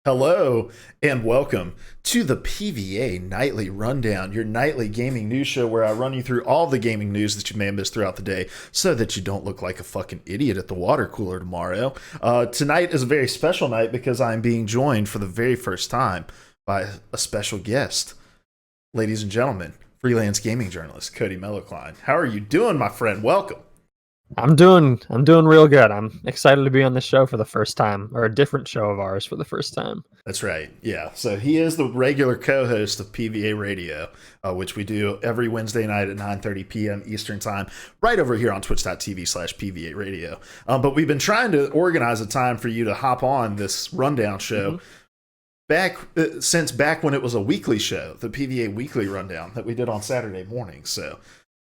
Hello and welcome to the PvA Nightly Rundown, your nightly gaming news show where I run you through all the gaming news that you may have missed throughout the day so that you don't look like a fucking idiot at the water cooler tomorrow. Tonight is a very special night because I'm being joined for the very first time by a special guest. Ladies and gentlemen, freelance gaming journalist Cody Mello-Klein. How are you doing, my friend? Welcome. I'm doing real good. I'm excited to be on this show for the first time, or a different show of ours for the first time. That's right. Yeah. So he is the regular co-host of PvA Radio, which we do every Wednesday night at 9:30 p.m. Eastern time, right over here on twitch.tv/PvA Radio. But we've been trying to organize a time for you to hop on this rundown show since back when it was a weekly show, the PvA Weekly Rundown that we did on Saturday morning. So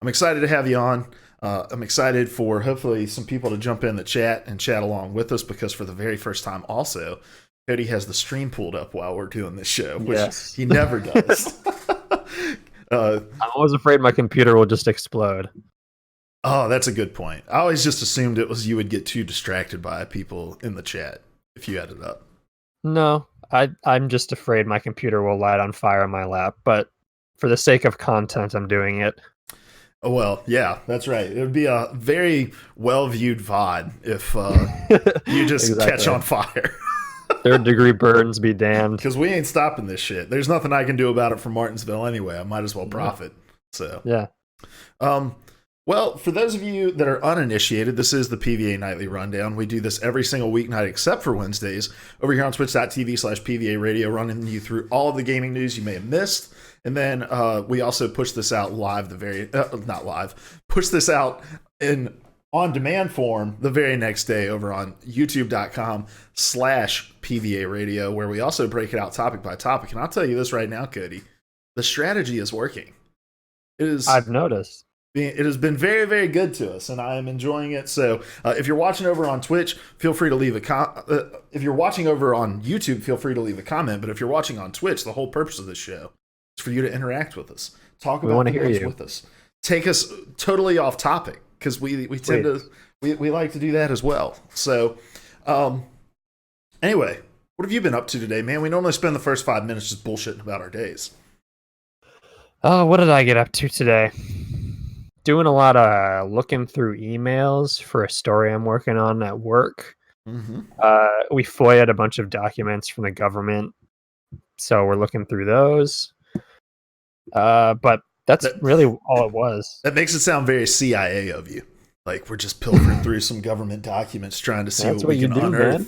I'm excited to have you on. I'm excited for hopefully some people to jump in the chat and chat along with us because for the very first time also, Cody has the stream pulled up while we're doing this show, which he never does. I'm always afraid my computer will just explode. Oh, that's a good point. I always just assumed it was you would get too distracted by people in the chat if you had it up. No, I'm just afraid my computer will light on fire in my lap, but for the sake of content, I'm doing it. Oh, well, yeah, that's right. It would be a very well-viewed VOD if you just catch on fire. Third degree burns be damned. Because we ain't stopping this shit. There's nothing I can do about it from Martinsville anyway. I might as well profit. So yeah. Well, for those of you that are uninitiated, this is the PvA Nightly Rundown. We do this every single weeknight except for Wednesdays over here on twitch.tv/PvA Radio, running you through all of the gaming news you may have missed. And then we also push this out live push this out in on-demand form the very next day over on youtube.com/PvA Radio, where we also break it out topic by topic. And I'll tell you this right now, Cody, the strategy is working. I've noticed. It has been very, very good to us, and I am enjoying it. So if you're watching over on Twitch, feel free to leave if you're watching over on YouTube, feel free to leave a comment. But if you're watching on Twitch, the whole purpose of this show is for you to interact with us, talk about things with us, take us totally off topic, because we tend to we like to do that as well. So anyway, what have you been up to today, man? We normally spend the first 5 minutes just bullshitting about our days. Oh, what did I get up to today? Doing a lot of looking through emails for a story I'm working on at work. Mm-hmm. We FOIA'd a bunch of documents from the government, so we're looking through those. But that's really all it was. That makes it sound very CIA of you. Like we're just pilfering through some government documents trying to see what we can unearth. Man.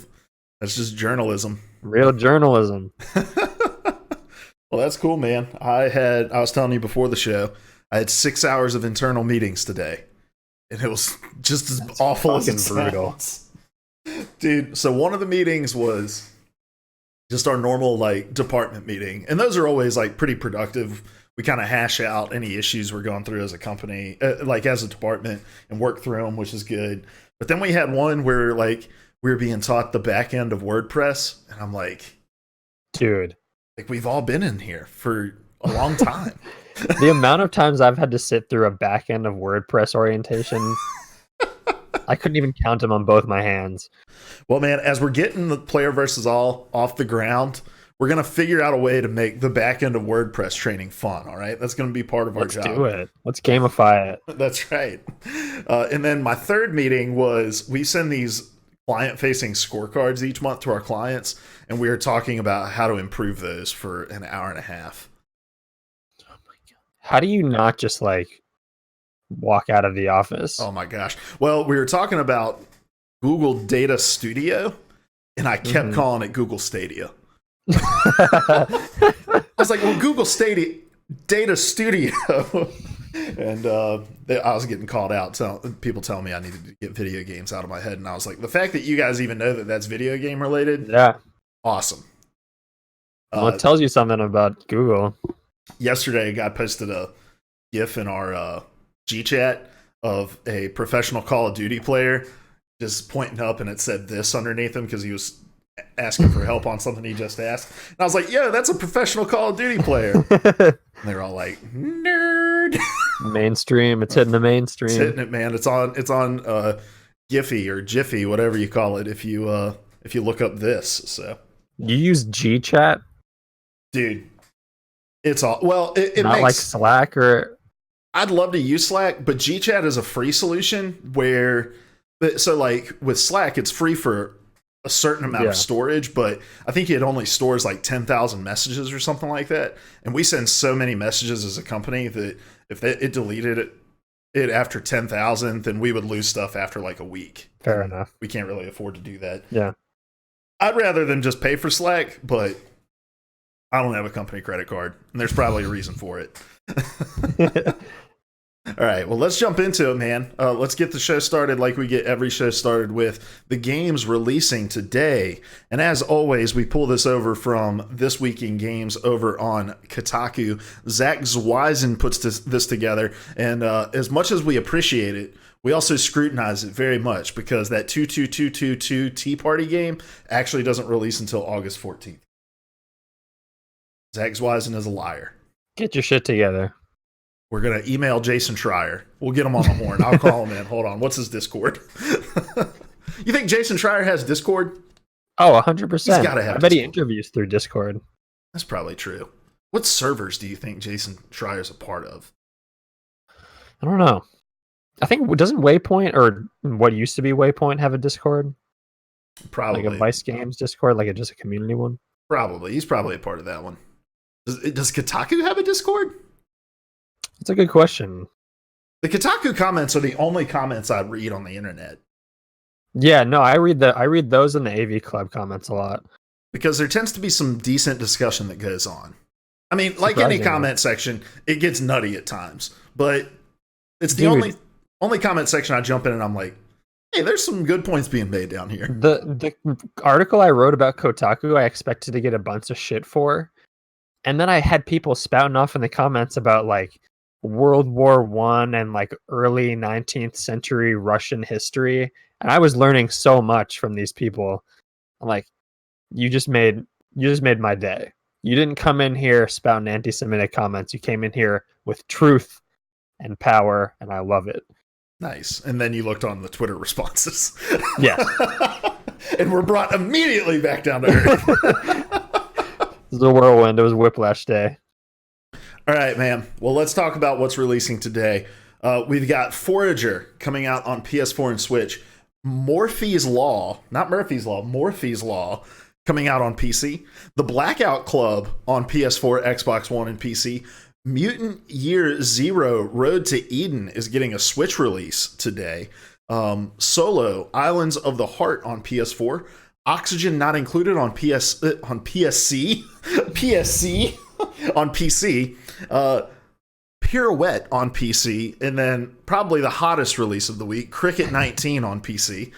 That's just journalism. Real journalism. Well, that's cool, man. I was telling you before the show, I had 6 hours of internal meetings today, and it was just as awful as it sounds. Dude, so one of the meetings was just our normal like department meeting, and those are always like pretty productive. We kind of hash out any issues we're going through as a company, like as a department, and work through them, which is good. But then we had one where like we were being taught the back end of WordPress, and I'm like, dude, like we've all been in here for a long time. The amount of times I've had to sit through a back end of WordPress orientation, I couldn't even count them on both my hands. Well, man, as we're getting the player versus all off the ground, we're going to figure out a way to make the back end of WordPress training fun, all right? That's going to be part of our job. Let's do it. Let's gamify it. That's right. And then my third meeting was we send these client-facing scorecards each month to our clients, and we were talking about how to improve those for an hour and a half. How do you not just like walk out of the office? Oh my gosh. Well, we were talking about Google Data Studio, and I kept calling it Google Stadia. I was like, well, Google Stadia Data Studio. And I was getting called out. People telling me I needed to get video games out of my head. And I was like, the fact that you guys even know that that's video game related. Yeah. Awesome. Well, it tells you something about Google. Yesterday, a guy posted a GIF in our G chat of a professional Call of Duty player just pointing up, and it said this underneath him because he was asking for help on something he just asked. And I was like, yo, that's a professional Call of Duty player. And they were all like, nerd. Mainstream. It's hitting the mainstream. It's hitting it, man. It's on Giphy or Jiffy, whatever you call it, if you look up this. So You use G-Chat? Dude, it's all well. It Not makes like Slack or. I'd love to use Slack, but GChat is a free solution where, so like with Slack, it's free for a certain amount of storage, but I think it only stores like 10,000 messages or something like that. And we send so many messages as a company that if it deleted it after 10,000, then we would lose stuff after like a week. Fair enough. We can't really afford to do that. Yeah. I'd rather them just pay for Slack, but I don't have a company credit card, and there's probably a reason for it. All right, well, let's jump into it, man. Let's get the show started like we get every show started with the games releasing today. And as always, we pull this over from This Week in Games over on Kotaku. Zach Zweisen puts this together, and as much as we appreciate it, we also scrutinize it very much because that 22222 Tea Party game actually doesn't release until August 14th. Zach Zweisen is a liar. Get your shit together. We're going to email Jason Schreier. We'll get him on the horn. I'll call him in. Hold on. What's his Discord? You think Jason Schreier has Discord? Oh, 100%. He's got to have I bet he Discord. interviews through Discord. That's probably true. What servers do you think Jason Schreier's a part of? I don't know. I think, doesn't Waypoint, or what used to be Waypoint, have a Discord? Probably. Like a Vice Games Discord, like just a community one? Probably. He's probably a part of that one. Does Kotaku have a Discord? It's a good question. The Kotaku comments are the only comments I read on the internet. Yeah, no, I read those in the AV Club comments a lot. Because there tends to be some decent discussion that goes on. I mean, like any comment section, it gets nutty at times. But it's the only comment section I jump in and I'm like, hey, there's some good points being made down here. The article I wrote about Kotaku, I expected to get a bunch of shit for. And then I had people spouting off in the comments about like World War I and like early 19th century Russian history. And I was learning so much from these people. I'm like, you just made my day. You didn't come in here spouting anti-Semitic comments. You came in here with truth and power, and I love it. Nice. And then you looked on the Twitter responses. Yeah. And we're brought immediately back down to earth. It was a whirlwind. It was Whiplash Day. All right, man. Well, let's talk about what's releasing today. We've got Forager coming out on PS4 and Switch. Morphe's Law, not Murphy's Law, Morphe's Law coming out on PC. The Blackout Club on PS4, Xbox One, and PC. Mutant Year Zero Road to Eden is getting a Switch release today. Solo Islands of the Heart on PS4. Oxygen Not Included on PSC. PSC on PC. Pirouette on PC, and then probably the hottest release of the week, Cricket 19 on PC.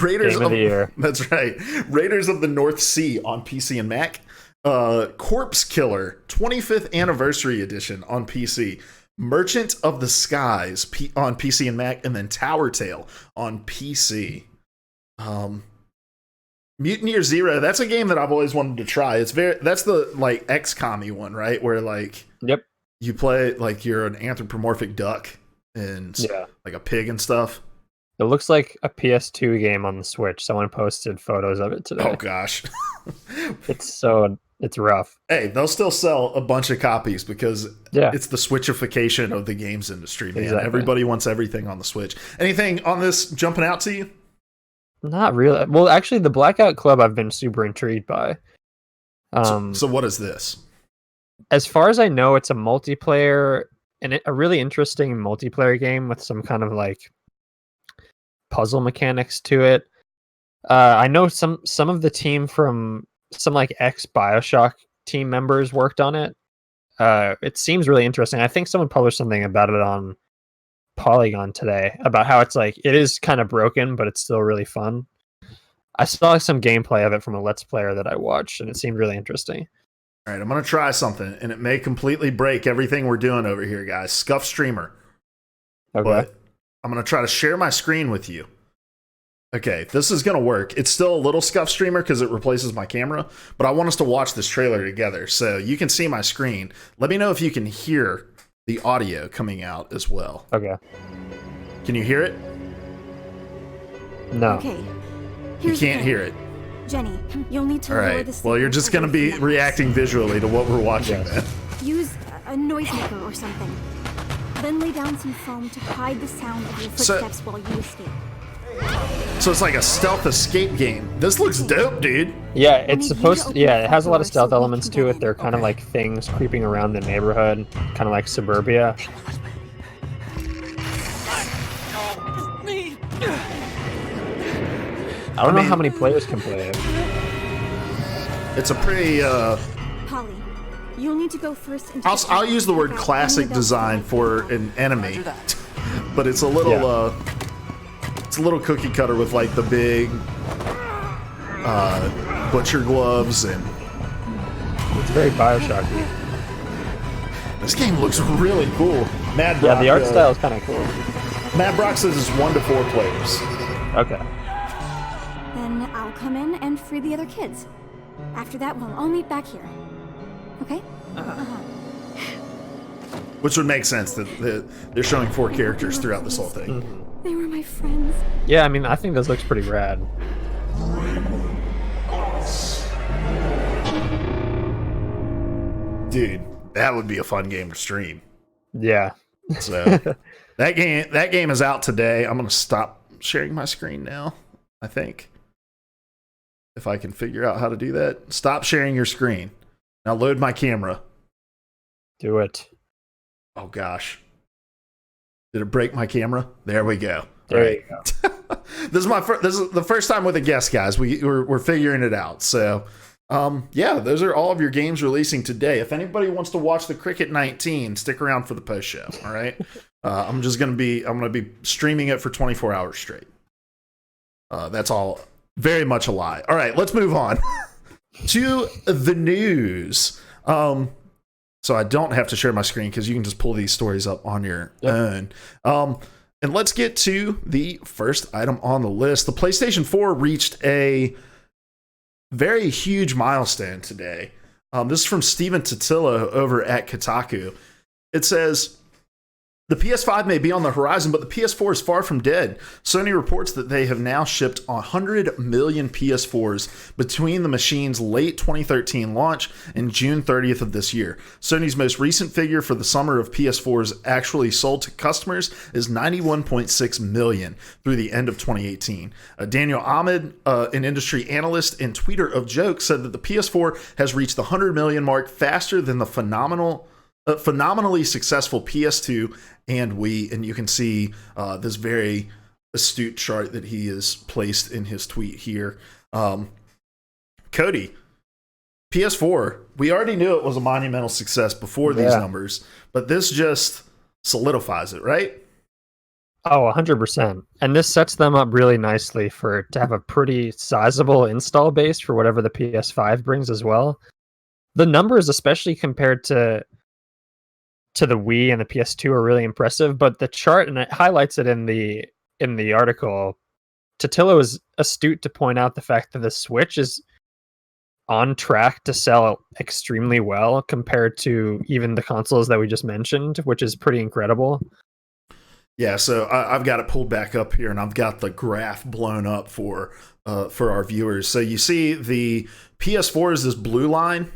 Raiders Game of the Year. That's right. Raiders of the North Sea on PC and Mac. Corpse Killer 25th Anniversary Edition on PC. Merchant of the Skies on PC and Mac, and then Tower Tale on PC. Mutant Year Zero, that's a game that I've always wanted to try. That's the like XCOM-y one, right? Where like Yep. You play like you're an anthropomorphic duck and like a pig and stuff. It looks like a PS2 game on the Switch. Someone posted photos of it today. Oh gosh. It's rough. Hey, they'll still sell a bunch of copies because it's the Switchification of the games industry, man. Exactly. Everybody wants everything on the Switch. Anything on this jumping out to you? Not really. Well, actually, the Blackout Club I've been super intrigued by. So what is this? As far as I know, it's a multiplayer and a really interesting multiplayer game with some kind of like puzzle mechanics to it. I know some of the team from some like ex-BioShock team members worked on it. It seems really interesting. I think someone published something about it on Polygon today about how it's like it is kind of broken, but it's still really fun. I saw some gameplay of it from a Let's Player that I watched, and it seemed really interesting. All right, I'm going to try something, and it may completely break everything we're doing over here, guys. Scuff Streamer. Okay. But I'm going to try to share my screen with you. Okay, this is going to work. It's still a little Scuff Streamer because it replaces my camera, but I want us to watch this trailer together so you can see my screen. Let me know if you can hear the audio coming out as well. Okay. Can you hear it? No. Okay. You can't hear it. Jenny, you'll need to All lower right. the Well, you're signal just going to away be from the reacting visually to what we're watching Yes. then. house. Use a noisemaker or something. Then lay down some foam to hide the sound of your footsteps while you escape. So it's like a stealth escape game. This looks dope, dude. Yeah, need it's you supposed to to. open Yeah, the it has a lot of front door stealth so we elements can to get it. They're in. kind of like things creeping around the neighborhood, kind of like suburbia. I don't know how many players can play it. It's a pretty. Polly, you'll need to go first. Into I'll use the word figure out classic any of those design things for that an enemy, but it's a little. Yeah. It's a little cookie cutter with like the big butcher gloves, and It's very Bioshocky. this game looks really cool. Mad Yeah, Brock, the art style is kind of cool. Mad Brock says it's 1 to 4 players. Okay. Then I'll come in and free the other kids. After that, we'll all meet back here. Okay? Which would make sense that they're showing 4 characters throughout this whole thing. They were my friends. Yeah, I mean, I think this looks pretty rad. Dude, that would be a fun game to stream. Yeah. So that game is out today. I'm gonna stop sharing my screen now, I think. If I can figure out how to do that. Stop sharing your screen. Now load my camera. Do it. Oh gosh. Did it break my camera? There we go. There you go. This is the first time with a guest, guys. We're figuring it out. So yeah, those are all of your games releasing today. If anybody wants to watch the Cricket 19, stick around for the post show. All right. I'm gonna be streaming it for 24 hours straight. That's all very much a lie. All right, let's move on to the news. So I don't have to share my screen because you can just pull these stories up on your own. And let's get to the first item on the list. The PlayStation 4 reached a very huge milestone today. This is from Steven Totillo over at Kotaku. It says, the PS5 may be on the horizon, but the PS4 is far from dead. Sony reports that they have now shipped 100 million PS4s between the machine's late 2013 launch and June 30th of this year. Sony's most recent figure for the summer of PS4s actually sold to customers is 91.6 million through the end of 2018. Daniel Ahmed, an industry analyst and tweeter of jokes, said that the PS4 has reached the 100 million mark faster than the phenomenally successful PS2 and Wii, and you can see this very astute chart that he has placed in his tweet here. Cody, PS4, we already knew it was a monumental success before these numbers, but this just solidifies it, right? Oh, 100%. And this sets them up really nicely to have a pretty sizable install base for whatever the PS5 brings as well. The numbers, especially compared to the Wii and the PS2, are really impressive, but the chart, and it highlights it in the article, Totillo is astute to point out the fact that the Switch is on track to sell extremely well compared to even the consoles that we just mentioned, which is pretty incredible. Yeah, so I've got it pulled back up here, and I've got the graph blown up for our viewers. So you see the PS4 is this blue line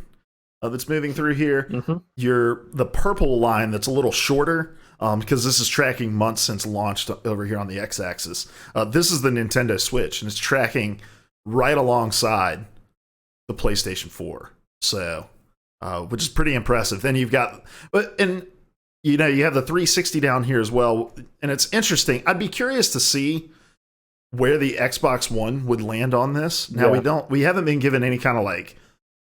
that's moving through here. Mm-hmm. The purple line that's a little shorter, because this is tracking months since launched over here on the x-axis. This is the Nintendo Switch, and it's tracking right alongside the PlayStation 4. So, which is pretty impressive. Then you've got, you have the 360 down here as well, and it's interesting. I'd be curious to see where the Xbox One would land on this. Now we haven't been given any kind of like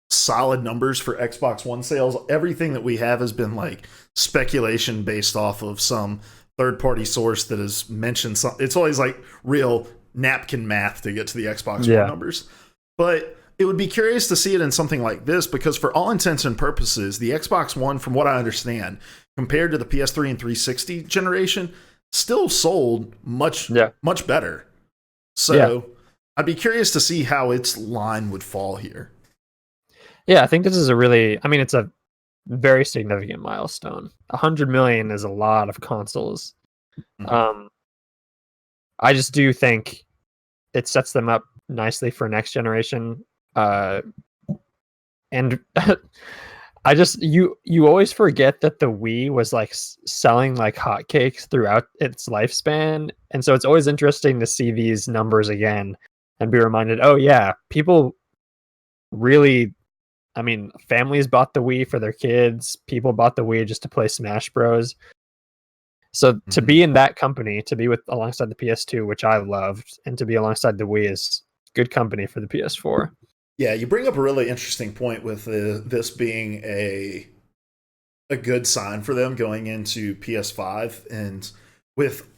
solid numbers for Xbox One sales. Everything that we have has been like speculation based off of some third-party source that has mentioned something. It's always like real napkin math to get to the Xbox One numbers. But it would be curious to see it in something like this, because for all intents and purposes, the Xbox One, from what I understand, compared to the PS3 and 360 generation, still sold much better. So I'd be curious to see how its line would fall here. Yeah, I think this is it's a very significant milestone. 100 million is a lot of consoles. Mm-hmm. I just do think it sets them up nicely for next generation. And you always forget that the Wii was like selling like hotcakes throughout its lifespan, and so it's always interesting to see these numbers again and be reminded, oh yeah, people really, I mean, families bought the Wii for their kids, people bought the Wii just to play Smash Bros. So to be in that company, to be with alongside the PS2, which I loved, and to be alongside the Wii is good company for the PS4. Yeah, you bring up a really interesting point with this being a good sign for them going into PS5, and with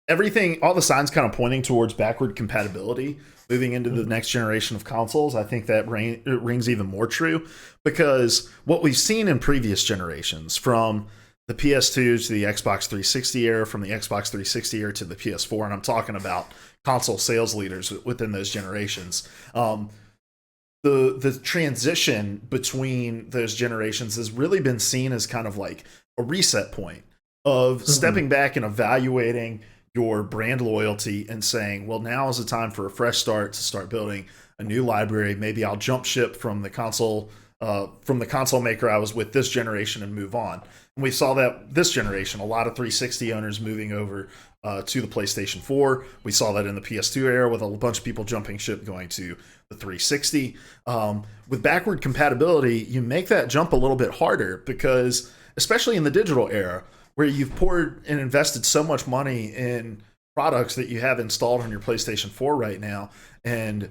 everything, all the signs kind of pointing towards backward compatibility moving into the next generation of consoles. I think that rings even more true, because what we've seen in previous generations, from the PS2 to the Xbox 360 era, from the Xbox 360 era to the PS4, and I'm talking about console sales leaders within those generations. The transition between those generations has really been seen as kind of like a reset point of stepping back and evaluating your brand loyalty and saying, well, now is the time for a fresh start, to start building a new library. Maybe I'll jump ship from the console maker I was with this generation and move on. And we saw that this generation, a lot of 360 owners moving over to the PlayStation 4. We saw that in the PS2 era with a bunch of people jumping ship going to the 360. With backward compatibility, you make that jump a little bit harder, because especially in the digital era, where you've poured and invested so much money in products that you have installed on your PlayStation 4 right now, and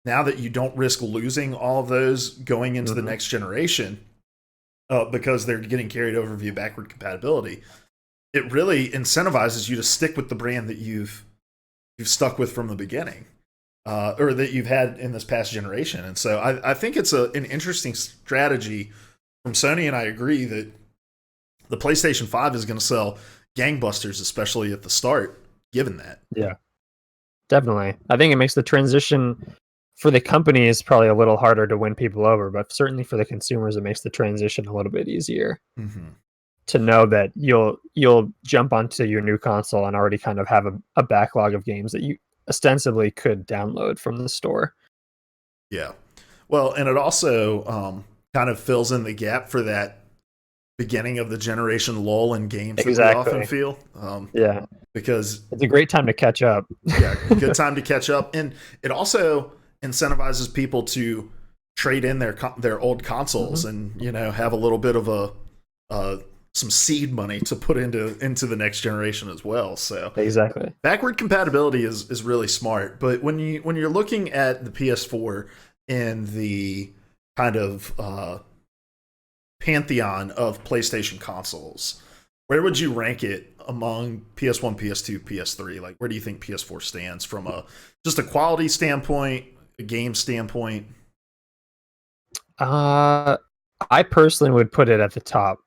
now that you don't risk losing all of those going into the next generation because they're getting carried over via backward compatibility, it really incentivizes you to stick with the brand that you've stuck with from the beginning, or that you've had in this past generation. And so I think it's an interesting strategy from Sony, and I agree that the PlayStation 5 is going to sell gangbusters, especially at the start, given that. Yeah, definitely. I think it makes the transition for the company is probably a little harder to win people over, but certainly for the consumers, it makes the transition a little bit easier to know that you'll jump onto your new console and already kind of have a backlog of games that you ostensibly could download from the store. Yeah. Well, and it also kind of fills in the gap for that beginning of the generation lull in games that we often feel. Yeah. Because it's a great time to catch up. Yeah, good time to catch up. And it also incentivizes people to trade in their old consoles and, you know, have a little bit of some seed money to put into the next generation as well. So exactly, backward compatibility is really smart. But when you're looking at the PS4 and the kind of pantheon of PlayStation consoles, where would you rank it among PS1, PS2, PS3? Like, where do you think PS4 stands from just a quality standpoint, a game standpoint? I personally would put it at the top.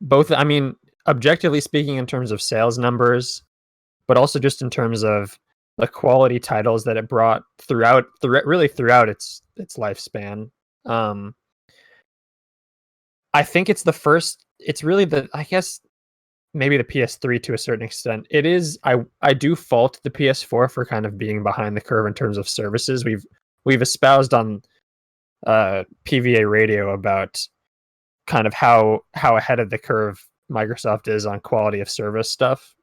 Both, I mean, objectively speaking, in terms of sales numbers, but also just in terms of the quality titles that it brought throughout its lifespan. I think it's the first. It's really I guess maybe the PS3 to a certain extent. It is. I do fault the PS4 for kind of being behind the curve in terms of services. We've espoused on PvA Radio about kind of how ahead of the curve Microsoft is on quality of service stuff.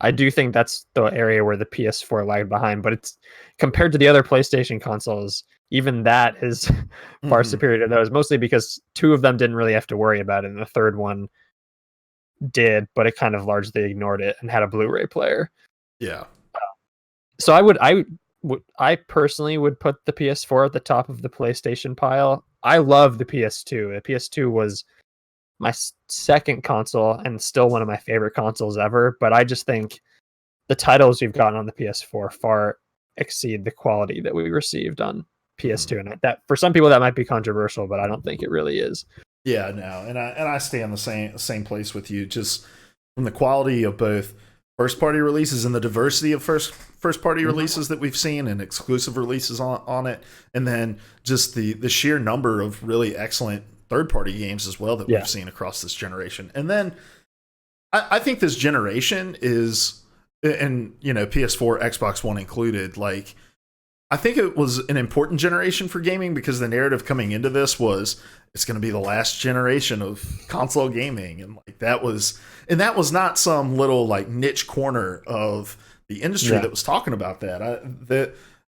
I do think that's the area where the PS4 lagged behind, but it's compared to the other PlayStation consoles, even that is far superior to those, mostly because two of them didn't really have to worry about it, and the third one did, but it kind of largely ignored it and had a Blu-ray player. Yeah. So I personally would put the PS4 at the top of the PlayStation pile. I love the PS2. The PS2 was my second console and still one of my favorite consoles ever, but I just think the titles we've gotten on the PS4 far exceed the quality that we received on PS2, and that for some people that might be controversial, but I don't think it really is. Yeah, no, and I stay on the same place with you, just from the quality of both first party releases and the diversity of first party releases that we've seen and exclusive releases on it, and then just the sheer number of really excellent third party games as well that we've seen across this generation. And then I think this generation is, and you know, PS4, Xbox One included, like, I think it was an important generation for gaming because the narrative coming into this was it's going to be the last generation of console gaming, and like that was not some little like niche corner of the industry that was talking about that.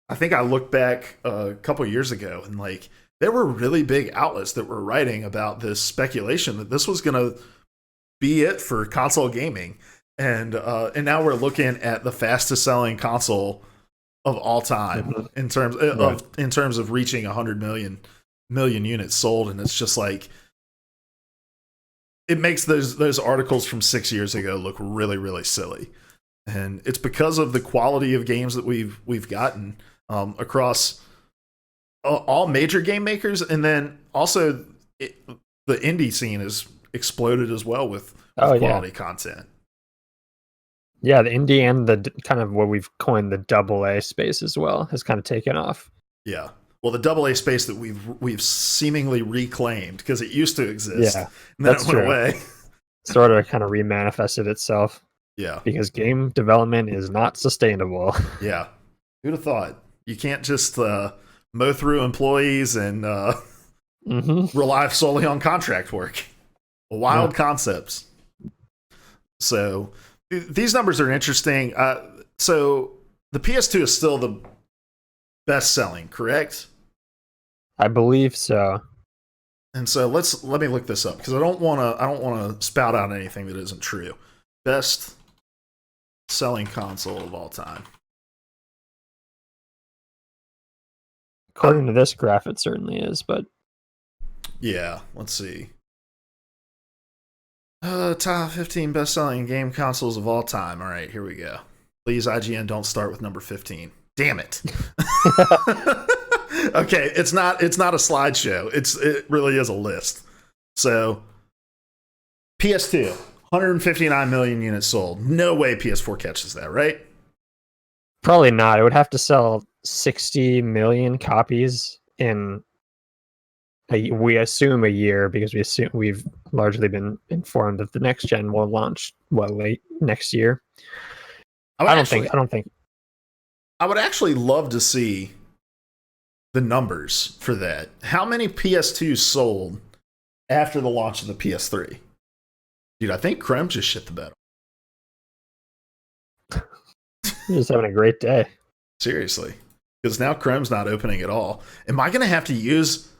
I think I looked back a couple of years ago, and like there were really big outlets that were writing about this speculation that this was going to be it for console gaming, and now we're looking at the fastest selling console of all time in terms of reaching 100 million units sold, and it's just like it makes those articles from 6 years ago look really, really silly, and it's because of the quality of games that we've gotten across all major game makers, and then also the indie scene has exploded as well with quality content. Yeah, the indie and the kind of what we've coined the AA space as well has kind of taken off. Yeah. Well, the AA space that we've seemingly reclaimed because it used to exist. Yeah, and then it went away. Sort of kind of remanifested itself. Yeah. Because game development is not sustainable. Yeah. Who'd have thought? You can't just mow through employees and rely solely on contract work. Wild concepts. So these numbers are interesting. So the PS2 is still the best selling, correct? I believe so. And so let me look this up because I don't want to spout out anything that isn't true. Best selling console of all time. According to this graph, it certainly is, but yeah, let's see. Top 15 best-selling game consoles of all time. All right, here we go. Please, IGN, don't start with number 15. Damn it. Okay, it's not a slideshow. It really is a list. So, PS2, 159 million units sold. No way PS4 catches that, right? Probably not. It would have to sell 60 million copies in we assume a year, because we've largely been informed that the next gen will launch late next year. I don't think. I would actually love to see the numbers for that. How many PS2s sold after the launch of the PS3? Dude, I think Chrome just shit the bed. You're just having a great day. Seriously. Because now Chrome's not opening at all. Am I going to have to use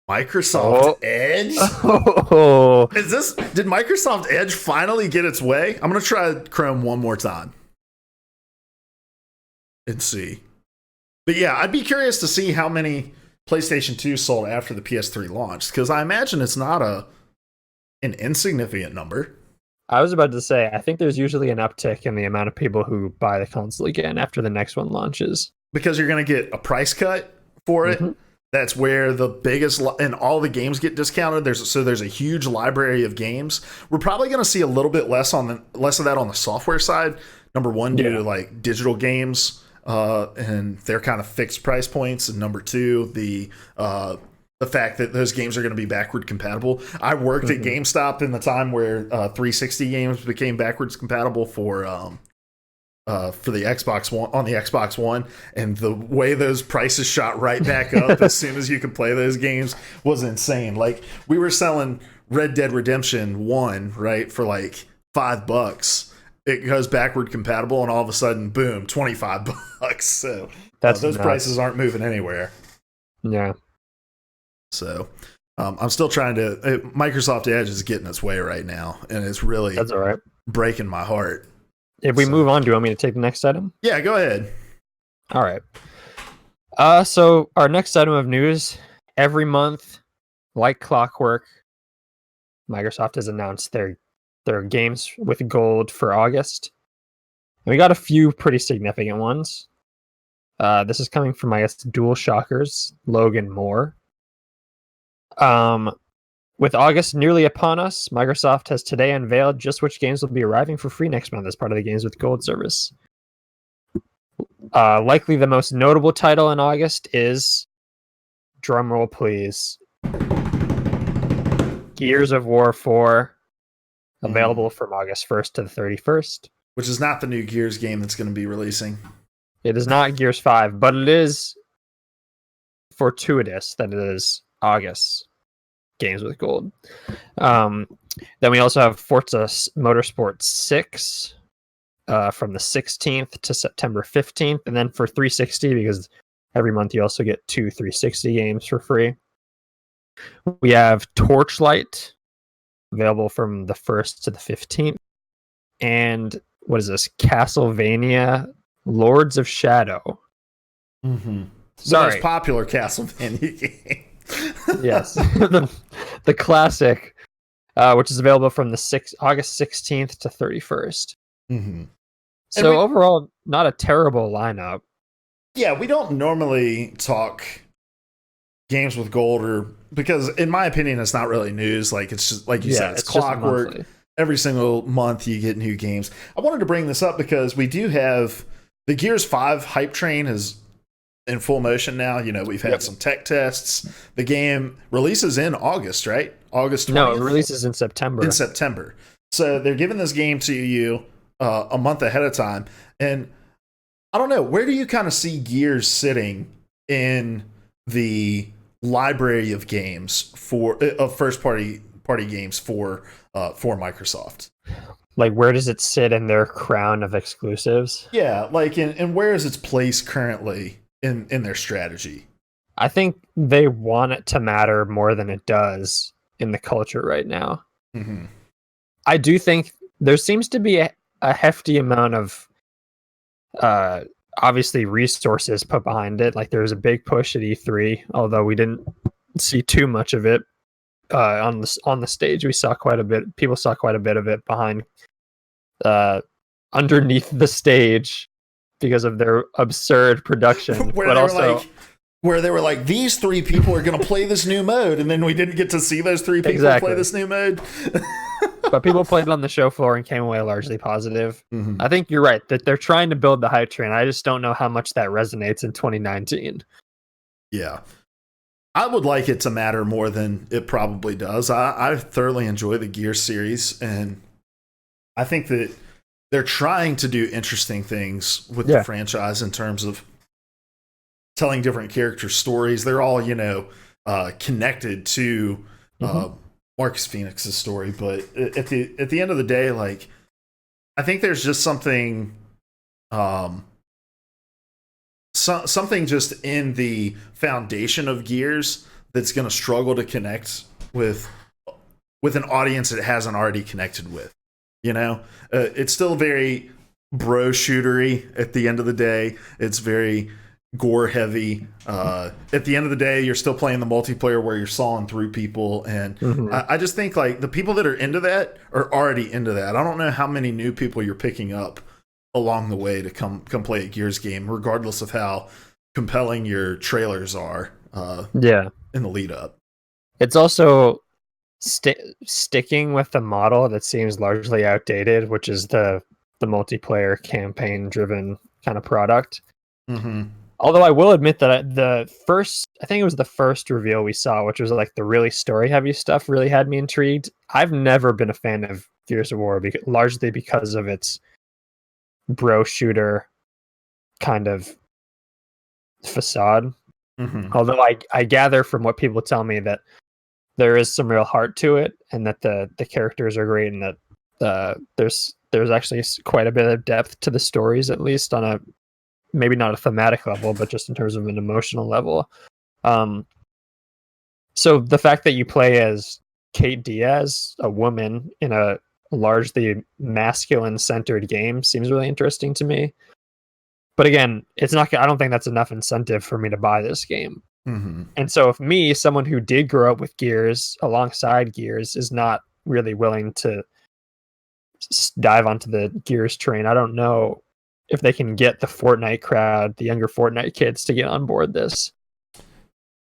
Microsoft Edge? Oh. Did Microsoft Edge finally get its way? I'm going to try Chrome one more time and see. But yeah, I'd be curious to see how many PlayStation 2 sold after the PS3 launched, because I imagine it's not an insignificant number. I was about to say, I think there's usually an uptick in the amount of people who buy the console again after the next one launches. Because you're going to get a price cut for it. That's where the biggest, and all the games get discounted. There's a huge library of games. We're probably going to see a little bit less of that on the software side. Number one, due to like digital games, and they're kind of fixed price points. And number two, the fact that those games are going to be backward compatible. I worked at GameStop in the time where 360 games became backwards compatible for the Xbox One, on the Xbox One, and the way those prices shot right back up as soon as you could play those games was insane. Like, we were selling Red Dead Redemption 1, right, for like $5. It goes backward compatible, and all of a sudden, boom, $25. So those nuts. Prices aren't moving anywhere. Yeah. So I'm still trying to. Microsoft Edge is getting its way right now, and it's really that's all right. Breaking my heart. If we move on, do you want me to take the next item? Yeah, go ahead. All right. So our next item of news, every month, like clockwork, Microsoft has announced their games with gold for August. And we got a few pretty significant ones. This is coming from, I guess, Dual Shockers, Logan Moore. With August nearly upon us, Microsoft has today unveiled just which games will be arriving for free next month as part of the Games with Gold service. Likely the most notable title in August is, drumroll please, Gears of War 4, available from August 1st to the 31st. Which is not the new Gears game that's going to be releasing. It is not Gears 5, but it is fortuitous that it is August games with gold. Then we also have Forza Motorsport 6 from the 16th to September 15th, and then for 360, because every month you also get 2 360 games for free. We have Torchlight available from the 1st to the 15th, and what is this? Castlevania Lords of Shadow. Mm-hmm. The Sorry. most popular Castlevania game. Yes, the classic, which is available from the August 16th to 31st. Mm-hmm. So overall, not a terrible lineup. Yeah, we don't normally talk games with gold, or because in my opinion, it's not really news. Like, it's just like you said, it's clockwork. Every single month you get new games. I wanted to bring this up because we do have the Gears 5 hype train is in full motion now. You know, we've had some tech tests. The game releases in August, right? August 20th? No, it releases in September. In September. So they're giving this game to you a month ahead of time. And I don't know, where do you kind of see Gears sitting in the library of games of first party games for Microsoft? Like, where does it sit in their crown of exclusives? Yeah, like, and where is its place currently in their strategy? I think they want it to matter more than it does in the culture right now. Mm-hmm. I do think there seems to be a hefty amount of obviously resources put behind it. Like, there was a big push at E3, although we didn't see too much of it on the stage. We saw quite a bit. People saw quite a bit of it behind underneath the stage because of their absurd production. Where they were like, these 3 people are going to play this new mode, and then we didn't get to see those 3 people play this new mode. But people played it on the show floor and came away largely positive. Mm-hmm. I think you're right that they're trying to build the hype train. I just don't know how much that resonates in 2019. Yeah. I would like it to matter more than it probably does. I thoroughly enjoy the Gears series, and I think that they're trying to do interesting things with the franchise in terms of telling different character stories. They're all, connected to Marcus Phoenix's story, but at the end of the day, like, I think there's just something something just in the foundation of Gears that's going to struggle to connect with an audience it hasn't already connected with. It's still very bro shootery at the end of the day. It's very gore heavy. At the end of the day, you're still playing the multiplayer where you're sawing through people, and I just think, like, the people that are into that are already into that. I don't know how many new people you're picking up along the way to come play a Gears game, regardless of how compelling your trailers are in the lead up. It's also sticking with the model that seems largely outdated, which is the multiplayer campaign driven kind of product. Although I will admit that I think it was the first reveal we saw, which was like the really story heavy stuff, really had me intrigued. I've never been a fan of Gears of War largely because of its bro shooter kind of facade. Although I gather from what people tell me that there is some real heart to it, and that the characters are great, and that there's actually quite a bit of depth to the stories, at least on a maybe not a thematic level, but just in terms of an emotional level. So the fact that you play as Kate Diaz, a woman in a largely masculine-centered game, seems really interesting to me. But again, it's not. I don't think that's enough incentive for me to buy this game. And so if me, someone who did grow up with Gears alongside Gears, is not really willing to dive onto the Gears train, I don't know if they can get the Fortnite crowd, the younger Fortnite kids, to get on board this.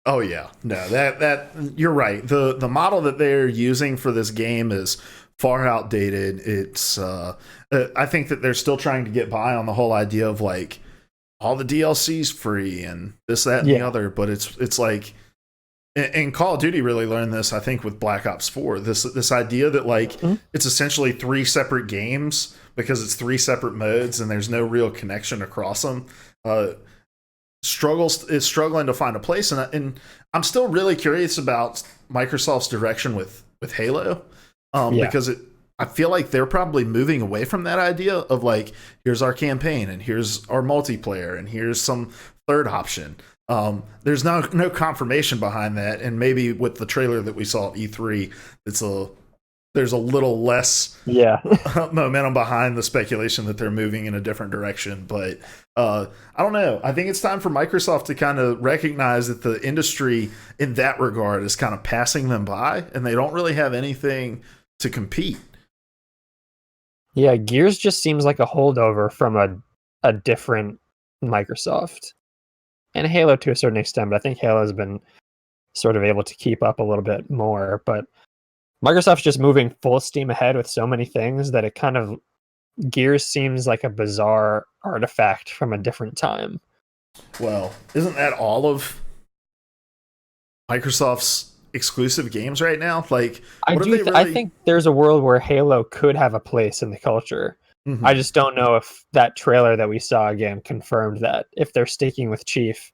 Oh yeah, no, that you're right. The model that they're using for this game is far outdated. It's I think that they're still trying to get by on the whole idea of, like, all the DLC's free and this, that, and the other. But it's like, and Call of Duty really learned this, I think, with Black Ops 4. This idea that, like, it's essentially 3 separate games because it's 3 separate modes and there's no real connection across them. is struggling to find a place, and I'm still really curious about Microsoft's direction with Halo, because I feel like they're probably moving away from that idea of like, here's our campaign and here's our multiplayer and here's some third option. There's no confirmation behind that, and maybe with the trailer that we saw at E3, there's a little less momentum behind the speculation that they're moving in a different direction. But I don't know. I think it's time for Microsoft to kind of recognize that the industry in that regard is kind of passing them by, and they don't really have anything to compete. Yeah, Gears just seems like a holdover from a different Microsoft. And Halo to a certain extent, but I think Halo has been sort of able to keep up a little bit more. But Microsoft's just moving full steam ahead with so many things that it kind of, Gears seems like a bizarre artifact from a different time. Well, isn't that all of Microsoft's exclusive games right now? Like, I think there's a world where Halo could have a place in the culture. Mm-hmm. I just don't know if that trailer that we saw again confirmed that. If they're sticking with Chief,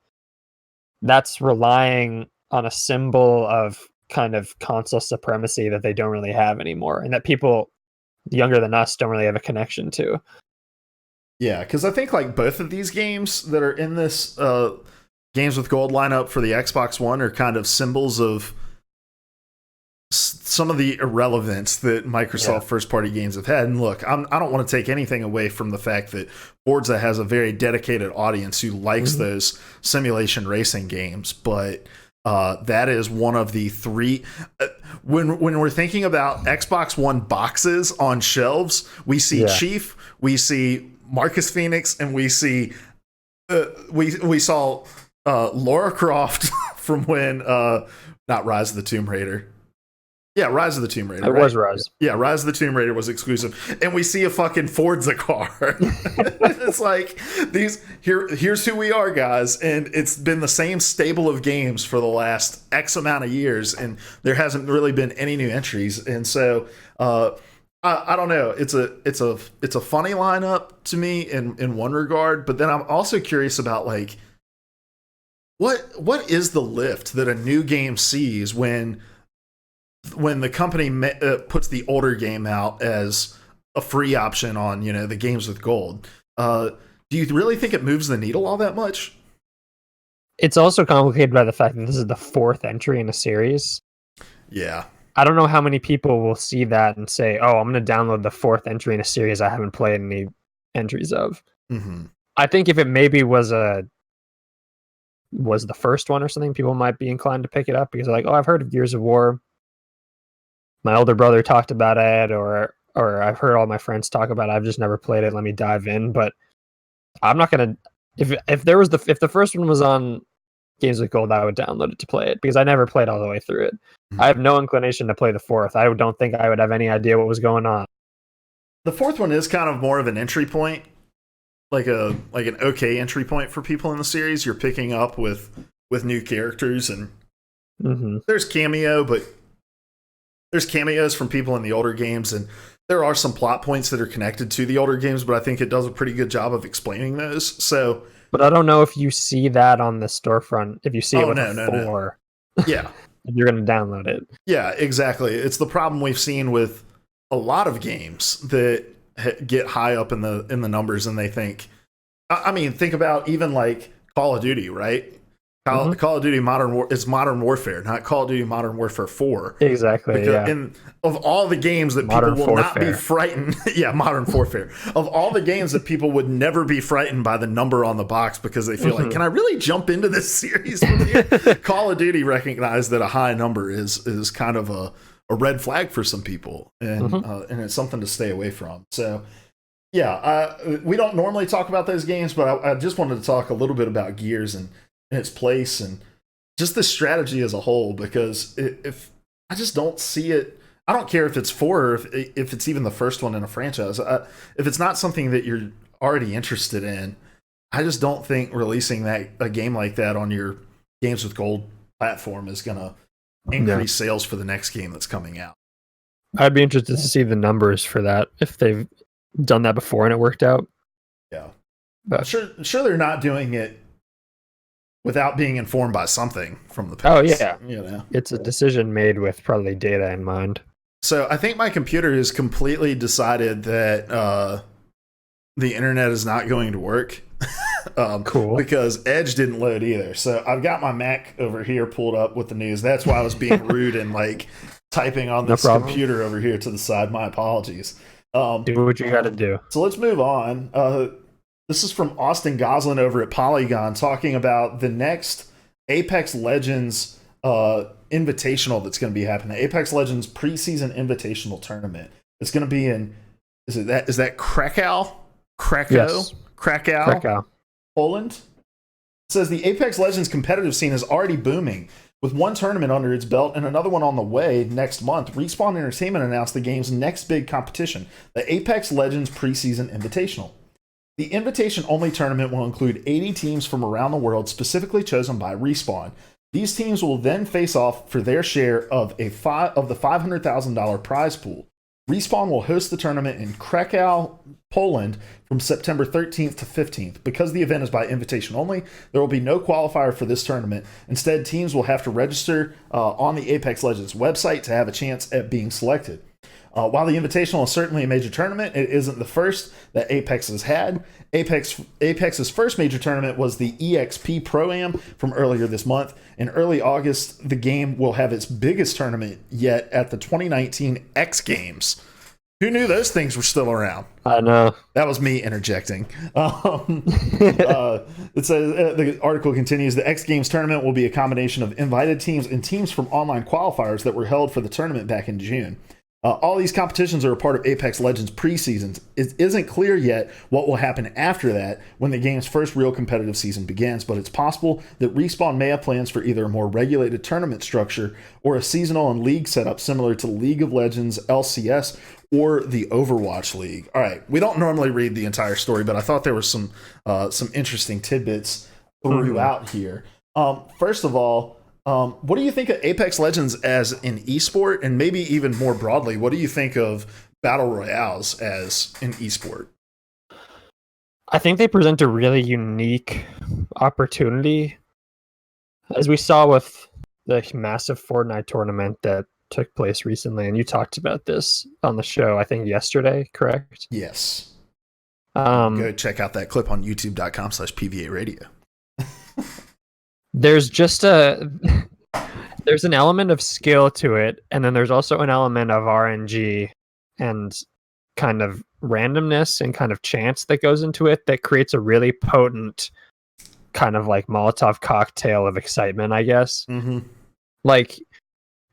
that's relying on a symbol of kind of console supremacy that they don't really have anymore, and that people younger than us don't really have a connection to. Yeah, because I think like both of these games that are in this games with gold lineup for the Xbox One are kind of symbols of some of the irrelevance that Microsoft first-party games have had. And look, I don't want to take anything away from the fact that Forza has a very dedicated audience who likes those simulation racing games, but that is one of the three. When we're thinking about Xbox One boxes on shelves, we see Chief, we see Marcus Phoenix, and we see we saw Lara Croft from when not Rise of the Tomb Raider. Yeah, Rise of the Tomb Raider. It was Rise. Yeah, Rise of the Tomb Raider was exclusive, and we see a fucking Forza car. It's like here's who we are, guys, and it's been the same stable of games for the last X amount of years, and there hasn't really been any new entries. And so I don't know. It's a funny lineup to me in one regard, but then I'm also curious about like what is the lift that a new game sees when the company puts the older game out as a free option on, the games with gold. Do you really think it moves the needle all that much? It's also complicated by the fact that this is the fourth entry in a series. Yeah. I don't know how many people will see that and say, oh, I'm going to download the fourth entry in a series I haven't played any entries of. Mm-hmm. I think if it maybe was the first one or something, people might be inclined to pick it up because they're like, oh, I've heard of Gears of War. My older brother talked about it, or I've heard all my friends talk about it. I've just never played it. Let me dive in. But I'm not gonna. If the first one was on Games with Gold, I would download it to play it because I never played all the way through it. Mm-hmm. I have no inclination to play the fourth. I don't think I would have any idea what was going on. The fourth one is kind of more of an entry point, like an okay entry point for people in the series. You're picking up with new characters, and there's there's cameos from people in the older games, and there are some plot points that are connected to the older games, but I think it does a pretty good job of explaining those. So, but I don't know if you see that on the storefront. If you see it with four, yeah, you're going to download it. Yeah, exactly. It's the problem we've seen with a lot of games that get high up in the numbers, and they think. I mean, think about even like Call of Duty, right? Call of Duty is Modern Warfare, not Call of Duty Modern Warfare 4. Exactly. Because, and of all the games that Modern people will Warfare. not be frightened, Modern Warfare. Of all the games that people would never be frightened by the number on the box because they feel like, can I really jump into this series with you? Call of Duty recognized that a high number is kind of a red flag for some people, and it's something to stay away from. So. Yeah, we don't normally talk about those games, but I just wanted to talk a little bit about Gears and its place and just the strategy as a whole, because if I just don't see it, I don't care if it's 4 or if it's even the first one in a franchise. If it's not something that you're already interested in, I just don't think releasing a game like that on your Games with Gold platform is going to increase sales for the next game that's coming out. I'd be interested to see the numbers for that if they've done that before and it worked out. Yeah, but sure they're not doing it without being informed by something from the Oh past. yeah, it's a decision made with probably data in mind. So I think my computer has completely decided that the internet is not going to work. Cool. Because Edge didn't load either. So I've got my Mac over here pulled up with the news. That's why I was being rude and like typing on this computer over here to the side. My apologies. Do what you got to do. So let's move on. This is from Austin Goslin over at Polygon talking about the next Apex Legends invitational that's going to be happening. The Apex Legends preseason invitational tournament. It's going to be in, is that Krakow? Yes. Krakow, Poland. It says the Apex Legends competitive scene is already booming. With one tournament under its belt and another one on the way next month, Respawn Entertainment announced the game's next big competition, the Apex Legends Preseason Invitational. The invitation-only tournament will include 80 teams from around the world specifically chosen by Respawn. These teams will then face off for their share of the $500,000 prize pool. Respawn will host the tournament in Krakow, Poland from September 13th to 15th. Because the event is by invitation only, there will be no qualifier for this tournament. Instead, teams will have to register on the Apex Legends website to have a chance at being selected. While the Invitational is certainly a major tournament, it isn't the first that Apex has had. Apex's first major tournament was the EXP Pro-Am from earlier this month. In early August, the game will have its biggest tournament yet at the 2019 X Games. Who knew those things were still around? I know. That was me interjecting. It says the article continues. The X Games tournament will be a combination of invited teams and teams from online qualifiers that were held for the tournament back in June. All these competitions are a part of Apex Legends preseasons. It isn't clear yet what will happen after that when the game's first real competitive season begins, but it's possible that Respawn may have plans for either a more regulated tournament structure or a seasonal and league setup similar to League of Legends, LCS, or the Overwatch League. All right, we don't normally read the entire story, but I thought there were some interesting tidbits throughout here. First of all, what do you think of Apex Legends as an esport, and maybe even more broadly, what do you think of battle royales as an esport? I think they present a really unique opportunity, as we saw with the massive Fortnite tournament that took place recently, and you talked about this on the show, I think yesterday, correct? Yes. Go check out that clip on youtube.com/PvA Radio. There's just there's an element of skill to it, and then there's also an element of RNG and kind of randomness and kind of chance that goes into it that creates a really potent kind of like Molotov cocktail of excitement, I guess. Mm-hmm. Like,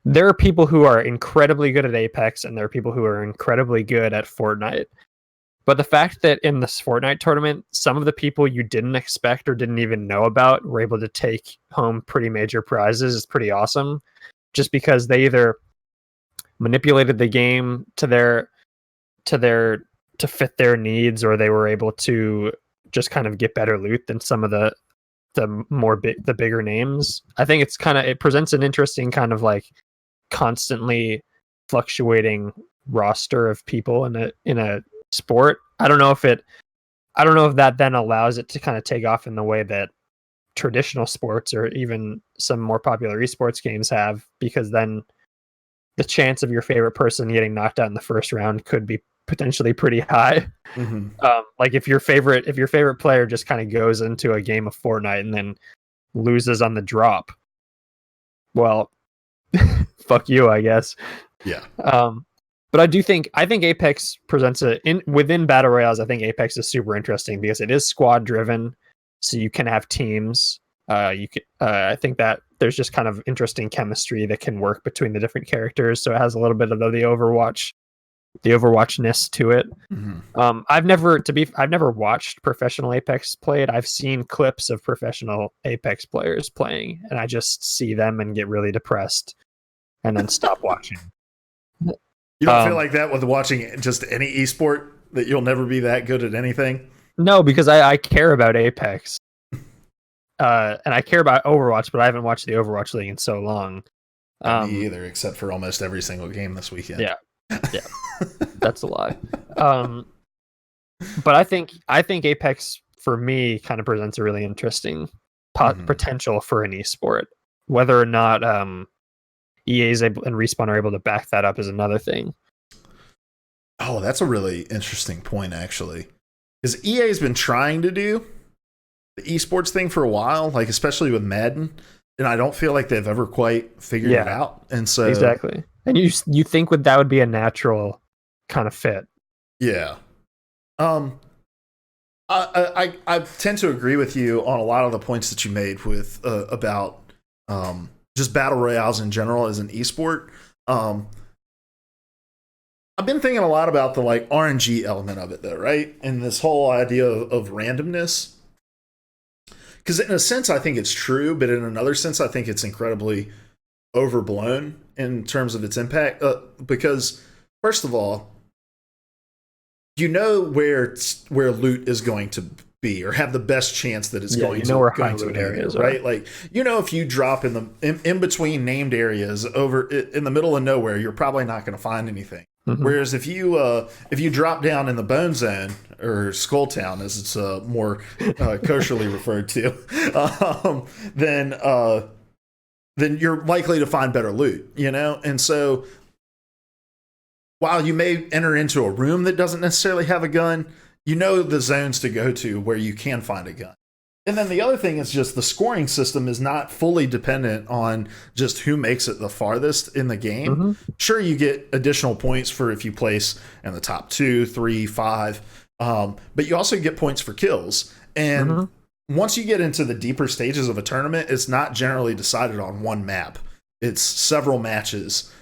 there are people who are incredibly good at Apex, and there are people who are incredibly good at Fortnite. But the fact that in this Fortnite tournament, some of the people you didn't expect or didn't even know about were able to take home pretty major prizes is pretty awesome. Just because they either manipulated the game to fit their needs, or they were able to just kind of get better loot than some of the bigger names. I think it presents an interesting kind of like constantly fluctuating roster of people in a sport. I don't know if that then allows it to kind of take off in the way that traditional sports or even some more popular esports games have, because then the chance of your favorite person getting knocked out in the first round could be potentially pretty high. Mm-hmm. Like if your favorite player just kind of goes into a game of Fortnite and then loses on the drop, well, fuck you, I guess. Yeah. But I think Apex presents within battle royales. I think Apex is super interesting because it is squad driven, so you can have teams. I think that there's just kind of interesting chemistry that can work between the different characters. So it has a little bit of the Overwatchness to it. Mm-hmm. I've never watched professional Apex played. I've seen clips of professional Apex players playing, and I just see them and get really depressed, and then stop watching. You don't feel like that with watching just any esport, that you'll never be that good at anything? No, because I care about Apex. And I care about Overwatch, but I haven't watched the Overwatch League in so long. Me either, except for almost every single game this weekend. Yeah. That's a lie. But I think Apex, for me, kind of presents a really interesting potential for an esport. Whether or not EA's able and Respawn are able to back that up is another thing. Oh, that's a really interesting point, actually. Because EA's been trying to do the esports thing for a while, like especially with Madden, and I don't feel like they've ever quite figured it out. And so exactly, and you think that would be a natural kind of fit. Yeah. I tend to agree with you on a lot of the points that you made with about just battle royales in general as an esport. I've been thinking a lot about the like RNG element of it, though, right? And this whole idea of randomness. Because in a sense, I think it's true, but in another sense, I think it's incredibly overblown in terms of its impact. Because first of all, you know where loot is going to be, or have the best chance that it's going to where high loot areas, right? Like, you know, if you drop in between named areas over in the middle of nowhere, you're probably not going to find anything. Mm-hmm. Whereas if you drop down in the Bone Zone, or Skull Town as it's more kosherly referred to, then you're likely to find better loot, you know? And so while you may enter into a room that doesn't necessarily have a gun, you know the zones to go to where you can find a gun. And then the other thing is just the scoring system is not fully dependent on just who makes it the farthest in the game. Mm-hmm. Sure, you get additional points for if you place in the top 2, 3, 5, but you also get points for kills. And once you get into the deeper stages of a tournament, it's not generally decided on one map. It's several matches,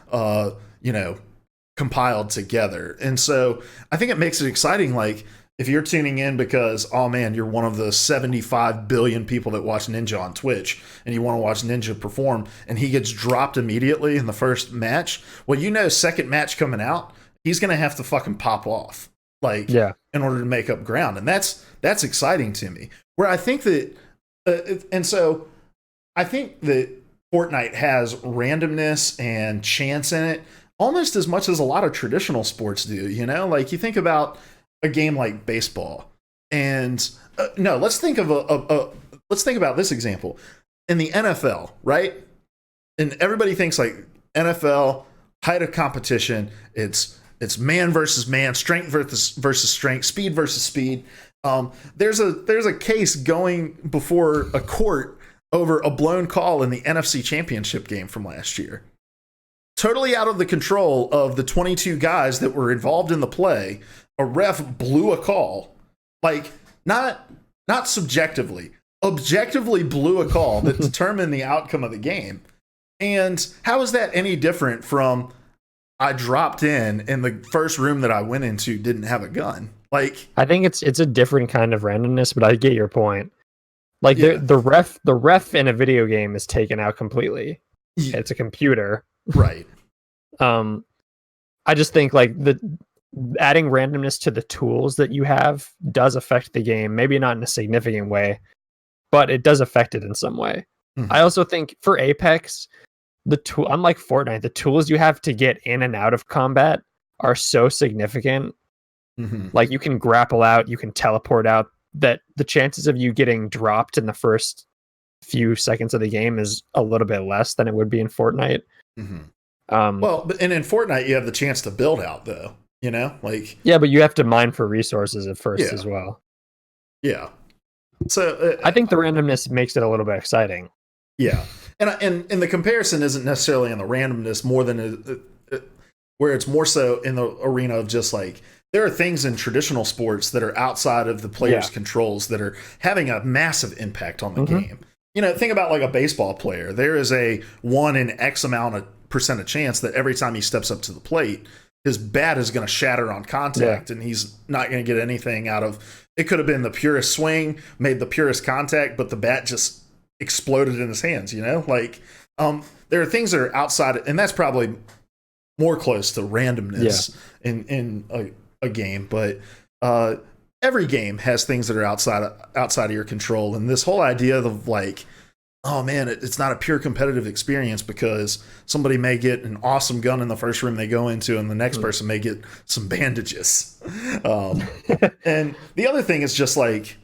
compiled together. And so I think it makes it exciting. Like, if you're tuning in because, oh man, you're one of the 75 billion people that watch Ninja on Twitch and you want to watch Ninja perform and he gets dropped immediately in the first match, well, you know, second match coming out, he's going to have to fucking pop off, like, in order to make up ground. And that's exciting to me. Where I think that, and so I think that Fortnite has randomness and chance in it almost as much as a lot of traditional sports do, you know? Like, you think about a game like baseball, and let's think about this example in the NFL, right? And everybody thinks like NFL, height of competition, it's man versus man, strength versus strength, speed versus speed. There's a case going before a court over a blown call in the NFC Championship game from last year. Totally out of the control of the 22 guys that were involved in the play. A ref blew a call, like not subjectively, objectively blew a call that determined the outcome of the game. And how is that any different from I dropped in the first room that I went into didn't have a gun? Like, I think it's a different kind of randomness, but I get your point. Like, the ref in a video game is taken out completely. It's a computer, right? I just think like adding randomness to the tools that you have does affect the game, maybe not in a significant way, but it does affect it in some way. Mm-hmm. I also think for Apex, unlike Fortnite, the tools you have to get in and out of combat are so significant. Mm-hmm. Like, you can grapple out, you can teleport out, that the chances of you getting dropped in the first few seconds of the game is a little bit less than it would be in Fortnite. Mm-hmm. And in Fortnite, you have the chance to build out, though. You know, like, but you have to mine for resources at first as well. Yeah. So I think the randomness makes it a little bit exciting. Yeah, and the comparison isn't necessarily in the randomness more than where it's more so in the arena of just like, there are things in traditional sports that are outside of the player's controls that are having a massive impact on the game. You know, think about like a baseball player. There is a 1 in X amount of % of chance that every time he steps up to the plate, his bat is going to shatter on contact, and he's not going to get anything out of it. Could have been the purest swing, made the purest contact, but the bat just exploded in his hands, you know? Like, there are things that are outside, and that's probably more close to randomness in a game, but every game has things that are outside of your control. And this whole idea of like, oh man, it's not a pure competitive experience because somebody may get an awesome gun in the first room they go into and the next person may get some bandages. And the other thing is just like,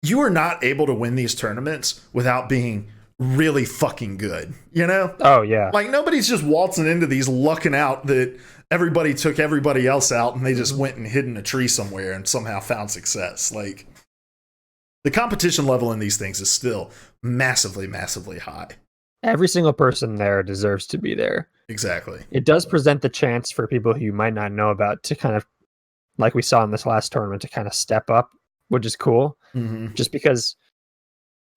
you are not able to win these tournaments without being really fucking good, you know? Oh, yeah. Like, nobody's just waltzing into these lucking out that everybody took everybody else out and they just went and hid in a tree somewhere and somehow found success. Like, the competition level in these things is still massively, massively high. Every single person there deserves to be there. Exactly. It does present the chance for people who you might not know about to kind of, like we saw in this last tournament, to kind of step up, which is cool. Mm-hmm. Just because,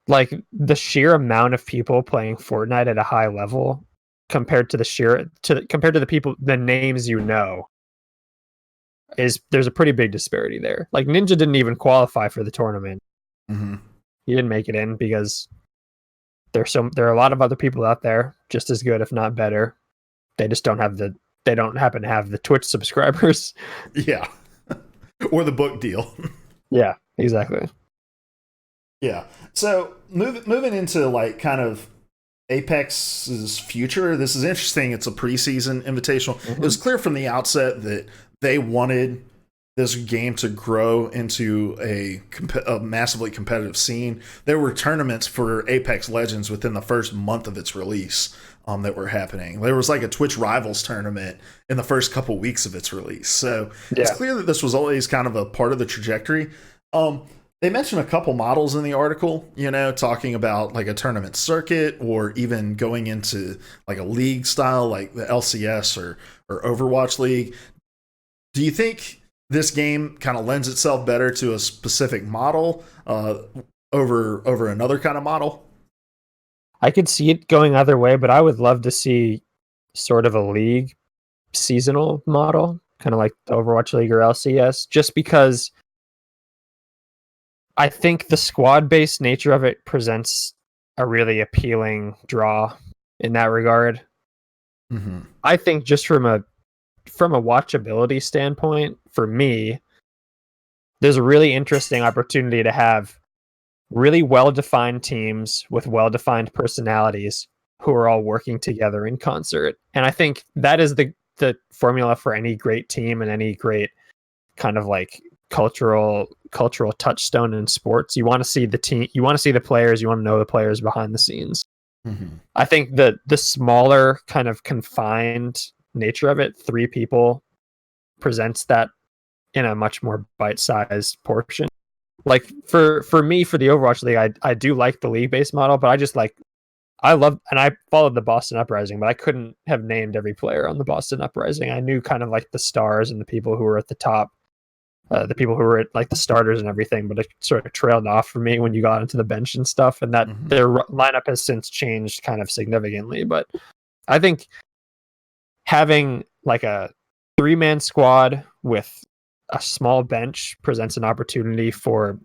like, the sheer amount of people playing Fortnite at a high level compared to the people, the names you know, there's a pretty big disparity there. Like, Ninja didn't even qualify for the tournament. Mm-hmm. He didn't make it in because there are a lot of other people out there just as good, if not better. They just don't happen to have the Twitch subscribers. Yeah. Or the book deal. Yeah, exactly. Yeah. So moving into like kind of Apex's future, this is interesting. It's a preseason invitational. Mm-hmm. It was clear from the outset that they wanted this game to grow into a massively competitive scene. There were tournaments for Apex Legends within the first month of its release that were happening. There was like a Twitch Rivals tournament in the first couple weeks of its release. So It's clear that this was always kind of a part of the trajectory. They mentioned a couple models in the article, you know, talking about like a tournament circuit or even going into like a league style, like the LCS or Overwatch League. Do you think this game kind of lends itself better to a specific model over another kind of model? I could see it going either way, but I would love to see sort of a league seasonal model, kind of like the Overwatch League or LCS, just because I think the squad-based nature of it presents a really appealing draw in that regard. Mm-hmm. I think just from a watchability standpoint, for me, there's a really interesting opportunity to have really well-defined teams with well-defined personalities who are all working together in concert. And I think that is the formula for any great team and any great kind of like cultural touchstone in sports. You want to see the team, you want to see the players, you want to know the players behind the scenes. Mm-hmm. I think the smaller kind of confined nature of it, 3 people, presents that in a much more bite-sized portion. Like for me, for the Overwatch League, I do like the league-based model, but I followed the Boston Uprising, but I couldn't have named every player on the Boston Uprising. I knew kind of like the stars and the people who were at the top, the people who were at like the starters and everything, but it sort of trailed off for me when you got into the bench and stuff, and that their lineup has since changed kind of significantly. But I think having like a 3-man squad with a small bench presents an opportunity for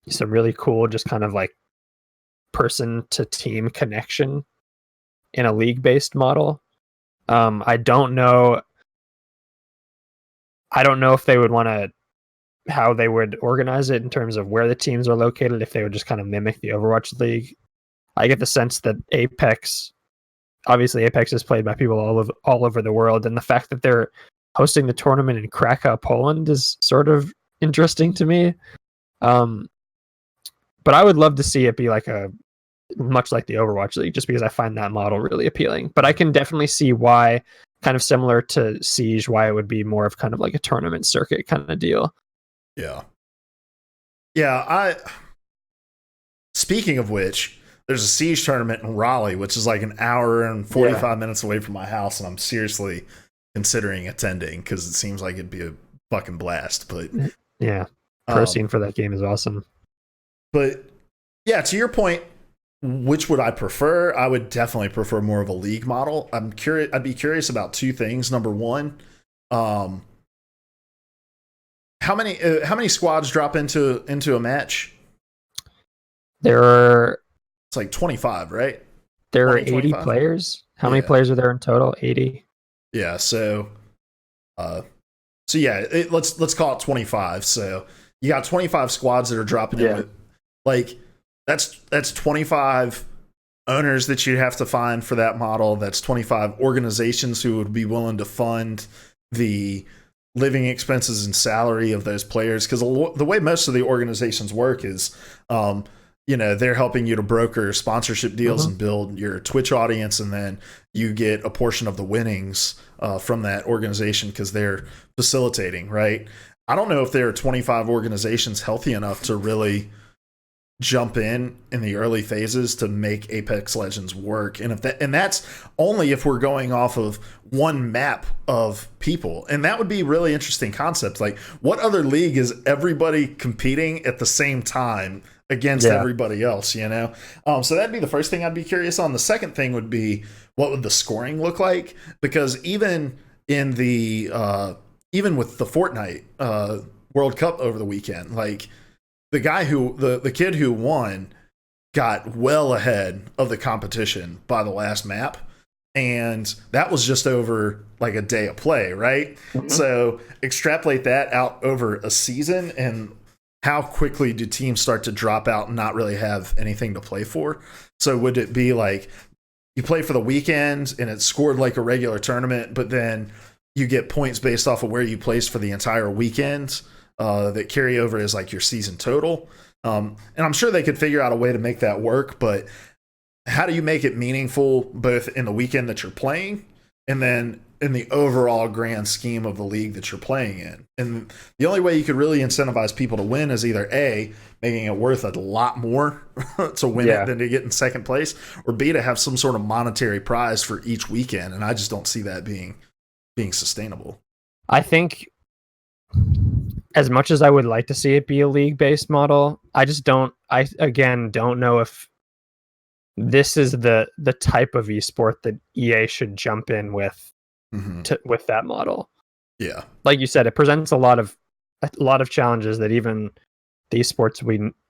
some really cool, just kind of like person to team connection in a league based model. I don't know if they would want to, how they would organize it in terms of where the teams are located, if they would just kind of mimic the Overwatch League. I get the sense that Apex is played by people all over the world, and the fact that they're hosting the tournament in Krakow, Poland is sort of interesting to me. But I would love to see it be like much like the Overwatch League, just because I find that model really appealing. But I can definitely see why, kind of similar to Siege, why it would be more of kind of like a tournament circuit kind of deal. Yeah. Speaking of which, there's a Siege tournament in Raleigh, which is like an hour and 45 minutes away from my house, and I'm seriously considering attending because it seems like it'd be a fucking blast. But yeah, pro scene for that game is awesome. But yeah, to your point, which would I prefer? I would definitely prefer more of a league model. I'd be curious about 2 things. Number one, how many squads drop into a match? It's like 25, right? There are 80 25? Players. How many players are there in total? 80. Yeah. So yeah, let's call it 25. So you got 25 squads that are dropping in. With, like that's 25 owners that you'd have to find for that model. That's 25 organizations who would be willing to fund the living expenses and salary of those players, because the way most of the organizations work is they're helping you to broker sponsorship deals and build your Twitch audience, and then you get a portion of the winnings from that organization because they're facilitating, right? I don't know if there are 25 organizations healthy enough to really jump in the early phases to make Apex Legends work, and that's only if we're going off of one map of people, and that would be a really interesting concept. Like, what other league is everybody competing at the same time against everybody else? So that'd be the first thing I'd be curious on. The second thing would be, what would the scoring look like? Because even in the even with the Fortnite World Cup over the weekend, like, the guy the kid who won got well ahead of the competition by the last map, and that was just over like a day of play, right? So extrapolate that out over a season, and how quickly do teams start to drop out and not really have anything to play for? So would it be like you play for the weekend and it's scored like a regular tournament, but then you get points based off of where you placed for the entire weekend that carry over as like your season total? And I'm sure they could figure out a way to make that work, but how do you make it meaningful both in the weekend that you're playing and then in the overall grand scheme of the league that you're playing in? And the only way you could really incentivize people to win is either A, making it worth a lot more to win it than to get in second place, or B, to have some sort of monetary prize for each weekend. And I just don't see that being sustainable. I think, as much as I would like to see it be a league-based model, I again don't know if this is the type of esport that EA should jump in with with that model. Yeah, like you said, it presents a lot of challenges that even the esports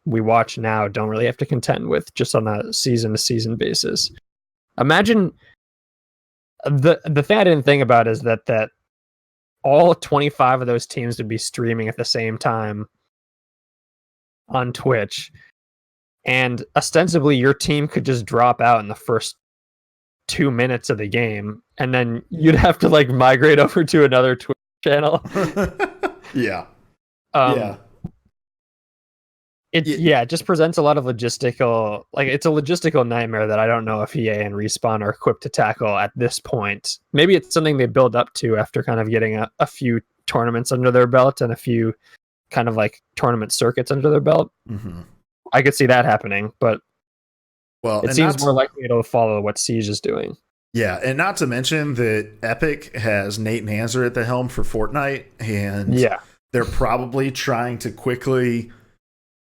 we watch now don't really have to contend with just on a season to season basis. Imagine the thing I didn't think about is that all 25 of those teams would be streaming at the same time on Twitch, and ostensibly your team could just drop out in the first 2 minutes of the game, and then you'd have to like migrate over to another Twitch channel. It just presents a lot of logistical, like, it's a logistical nightmare that I don't know if EA and Respawn are equipped to tackle at this point. Maybe it's something they build up to after kind of getting a few tournaments under their belt and a few kind of like tournament circuits under their belt. I could see that happening, but it seems more likely it'll follow what Siege is doing. Yeah, and not to mention that Epic has Nate Nanzer at the helm for Fortnite, and they're probably trying to quickly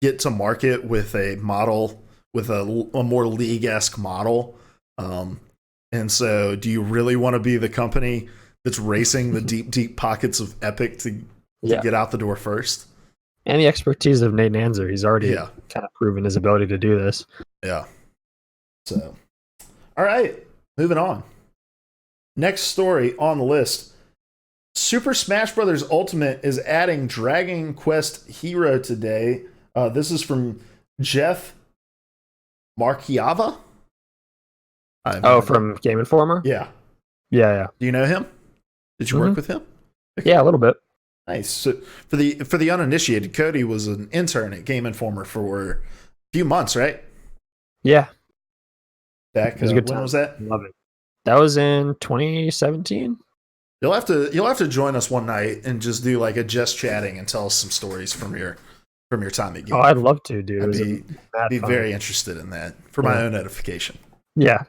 get to market with a model, with a more league-esque model. And so do you really want to be the company that's racing the deep pockets of Epic to get out the door first? And the expertise of Nate Nanzer. He's already kind of proven his ability to do this. Yeah. So, all right, moving on. Next story on the list. Super Smash Bros. Ultimate is adding Dragon Quest Hero today. This is from Jeff Marchiava. From Game Informer? Yeah. Do you know him? Did you work with him? Okay. Yeah, a little bit. Nice. So for the uninitiated, Cody was an intern at Game Informer for a few months, right? Yeah. Back when was that? Love it. That was in 2017. You'll have to join us one night and just do like a just chatting and tell us some stories from your time at Game. Oh, I'd love to, dude. I'd be very interested in that for my own edification. Yeah.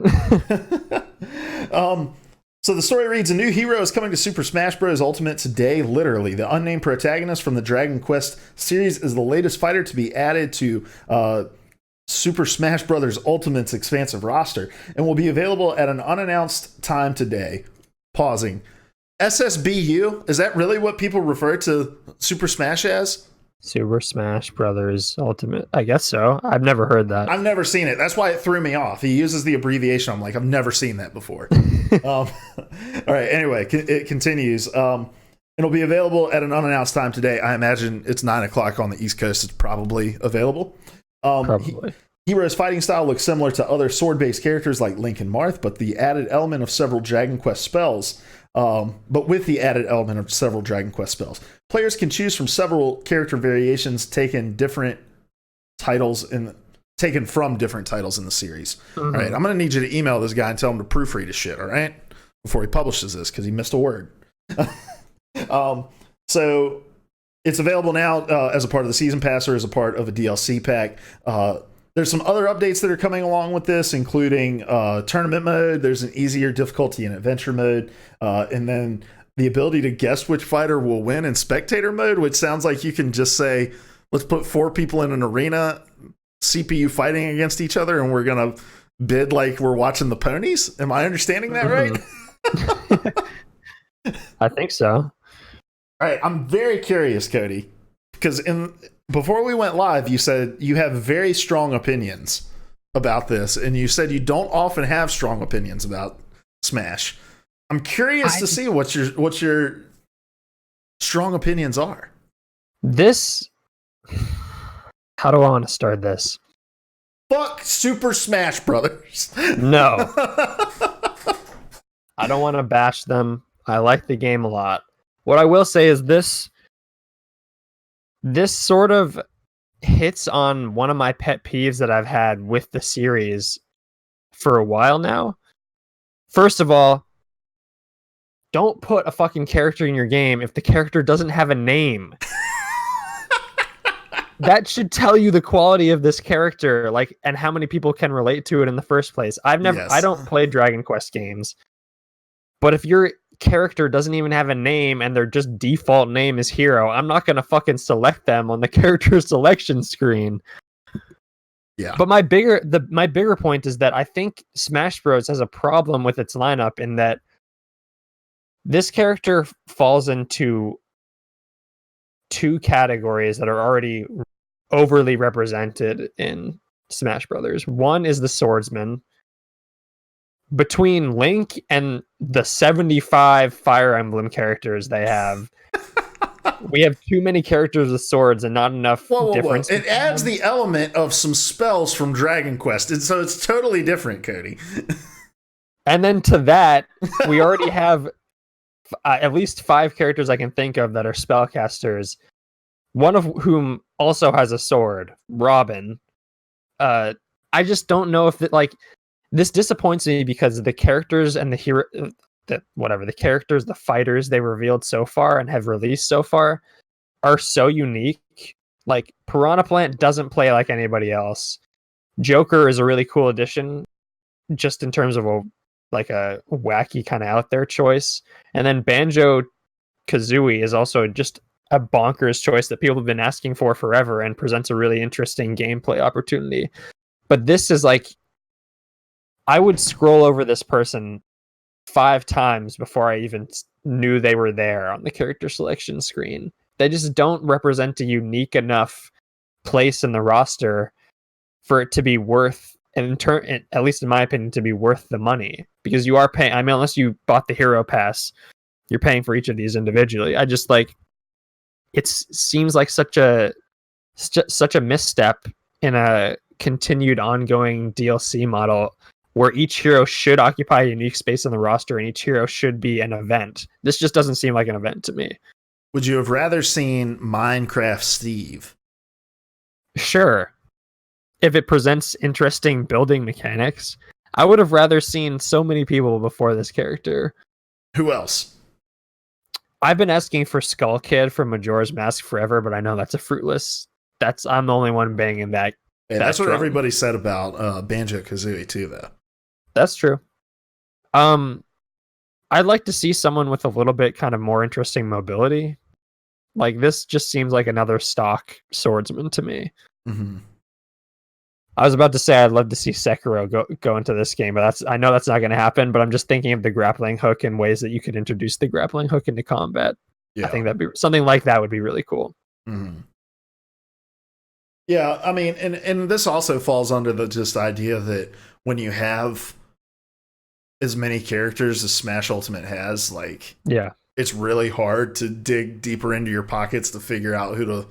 So the story reads, a new hero is coming to Super Smash Bros. Ultimate today, literally. The unnamed protagonist from the Dragon Quest series is the latest fighter to be added to Super Smash Bros. Ultimate's expansive roster and will be available at an unannounced time today. Pausing. SSBU? Is that really what people refer to Super Smash as? Super Smash Brothers Ultimate. I guess so. I've never heard that. I've never seen it. That's why it threw me off. He uses the abbreviation. I'm like, I've never seen that before. All right. Anyway, it continues. It'll be available at an unannounced time today. I imagine it's 9:00 on the East Coast. It's probably available. Probably. Hero's fighting style looks similar to other sword-based characters like Link and Marth, but the added element of several Dragon Quest spells. With the added element of several Dragon Quest spells, players can choose from several character variations taken from different titles in the series. All right, I'm going to need you to email this guy and tell him to proofread his shit, all right? Before he publishes this, because he missed a word. So it's available now as a part of the Season Pass or as a part of a DLC pack. There's some other updates that are coming along with this, including tournament mode. There's an easier difficulty in adventure mode. And then the ability to guess which fighter will win in spectator mode, which sounds like you can just say, let's put 4 people in an arena, CPU fighting against each other, and we're going to bid like we're watching the ponies. Am I understanding that right? I think so. All right. I'm very curious, Cody, because before we went live, you said you have very strong opinions about this, and you said you don't often have strong opinions about Smash. I'm curious to see what your strong opinions are. How do I want to start this? Fuck Super Smash Brothers. No. I don't want to bash them. I like the game a lot. What I will say is this sort of hits on one of my pet peeves that I've had with the series for a while now. First of all, don't put a fucking character in your game if the character doesn't have a name. That should tell you the quality of this character, like, and how many people can relate to it in the first place. I don't play Dragon Quest games, but if your character doesn't even have a name and their just default name is Hero, I'm not gonna fucking select them on the character selection screen. Yeah. But my bigger point is that I think Smash Bros has a problem with its lineup in that this character falls into 2 categories that are already overly represented in Smash Brothers. One is the swordsman. Between Link and the 75 Fire Emblem characters they have, we have too many characters with swords and not enough difference. It adds the element of some spells from Dragon Quest, and so it's totally different, Cody. And then to that, we already have at least 5 characters I can think of that are spellcasters, one of whom also has a sword, Robin. I just don't know if this disappoints me because the characters and the fighters they revealed so far and have released so far are so unique. Like, Piranha Plant doesn't play like anybody else. Joker is a really cool addition, just in terms of a wacky kind of out there choice. And then Banjo Kazooie is also just a bonkers choice that people have been asking for forever and presents a really interesting gameplay opportunity. But this is like, I would scroll over this person 5 times before I even knew they were there on the character selection screen. They just don't represent a unique enough place in the roster for it to be worth, at least in my opinion, to be worth the money. Because you are paying, I mean, unless you bought the Hero Pass, you're paying for each of these individually. I just it seems like such a misstep in a continued ongoing DLC model where each hero should occupy a unique space in the roster and each hero should be an event. This just doesn't seem like an event to me. Would you have rather seen Minecraft Steve? Sure. If it presents interesting building mechanics. I would have rather seen so many people before this character. Who else? I've been asking for Skull Kid from Majora's Mask forever, but I know that's a fruitless. I'm the only one banging that. Hey, that's what everybody said about Banjo Kazooie too, though. That's true. I'd like to see someone with a little bit kind of more interesting mobility. Like, this just seems like another stock swordsman to me. Mm-hmm. I was about to say I'd love to see Sekiro go into this game, but I know that's not going to happen. But I'm just thinking of the grappling hook and ways that you could introduce the grappling hook into combat. Yeah. I think that'd be something like that would be really cool. Mm-hmm. Yeah, I mean, and this also falls under the just idea that when you have as many characters as Smash Ultimate has, it's really hard to dig deeper into your pockets to figure out who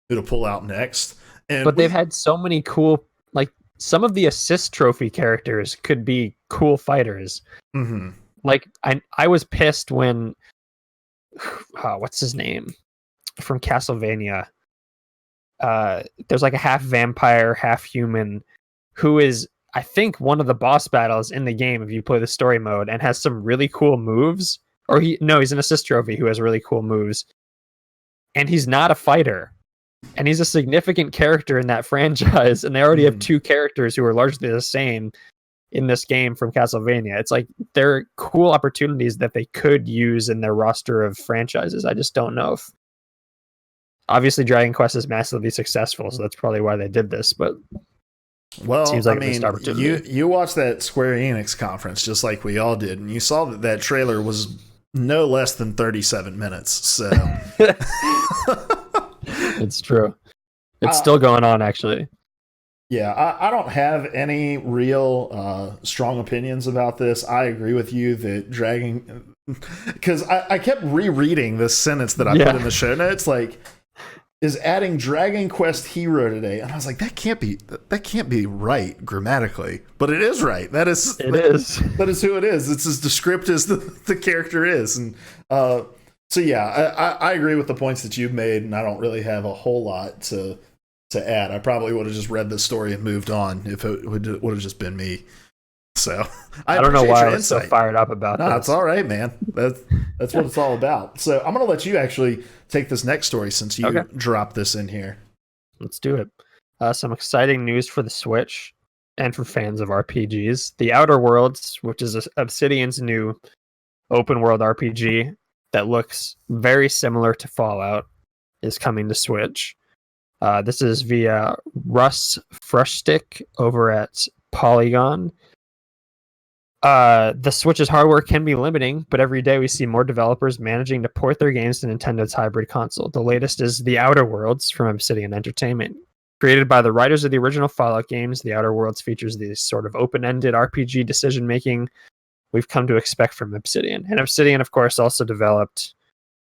to pull out next. But they've had so many cool some of the assist trophy characters could be cool fighters. Mm-hmm. Like I was pissed when what's his name from Castlevania? There's like a half vampire, half human who is, I think, one of the boss battles in the game if you play the story mode, and has some really cool moves. Or he's an assist trophy who has really cool moves. And he's not a fighter. And he's a significant character in that franchise, and they already have two characters who are largely the same in this game from Castlevania. It's like there are cool opportunities that they could use in their roster of franchises. I just don't know if... Obviously, Dragon Quest is massively successful, so that's probably why they did this, but well, seems like a missed opportunity. You watched that Square Enix conference just like we all did, and you saw that trailer was no less than 37 minutes, so... It's true. It's still going on, actually. Yeah, I don't have any real strong opinions about this. I agree with you that Dragon... Because I kept rereading this sentence that I put in the show notes, like, is adding Dragon Quest Hero today. And I was like, that can't be right grammatically. But it is right. That is who it is. It's as descriptive as the character is. And so yeah, I agree with the points that you've made, and I don't really have a whole lot to add. I probably would have just read the story and moved on if it would have just been me. So I don't know why I was so fired up about that. It's all right, man. That's what it's all about. So I'm going to let you actually take this next story since you dropped this in here. Let's do it. Some exciting news for the Switch and for fans of RPGs. The Outer Worlds, which is Obsidian's new open world RPG that looks very similar to Fallout, is coming to Switch. This is via Russ Frushtick over at Polygon. The Switch's hardware can be limiting, but every day we see more developers managing to port their games to Nintendo's hybrid console. The latest is The Outer Worlds from Obsidian Entertainment. Created by the writers of the original Fallout games, The Outer Worlds features the sort of open-ended RPG decision-making we've come to expect from Obsidian. And Obsidian, of course, also developed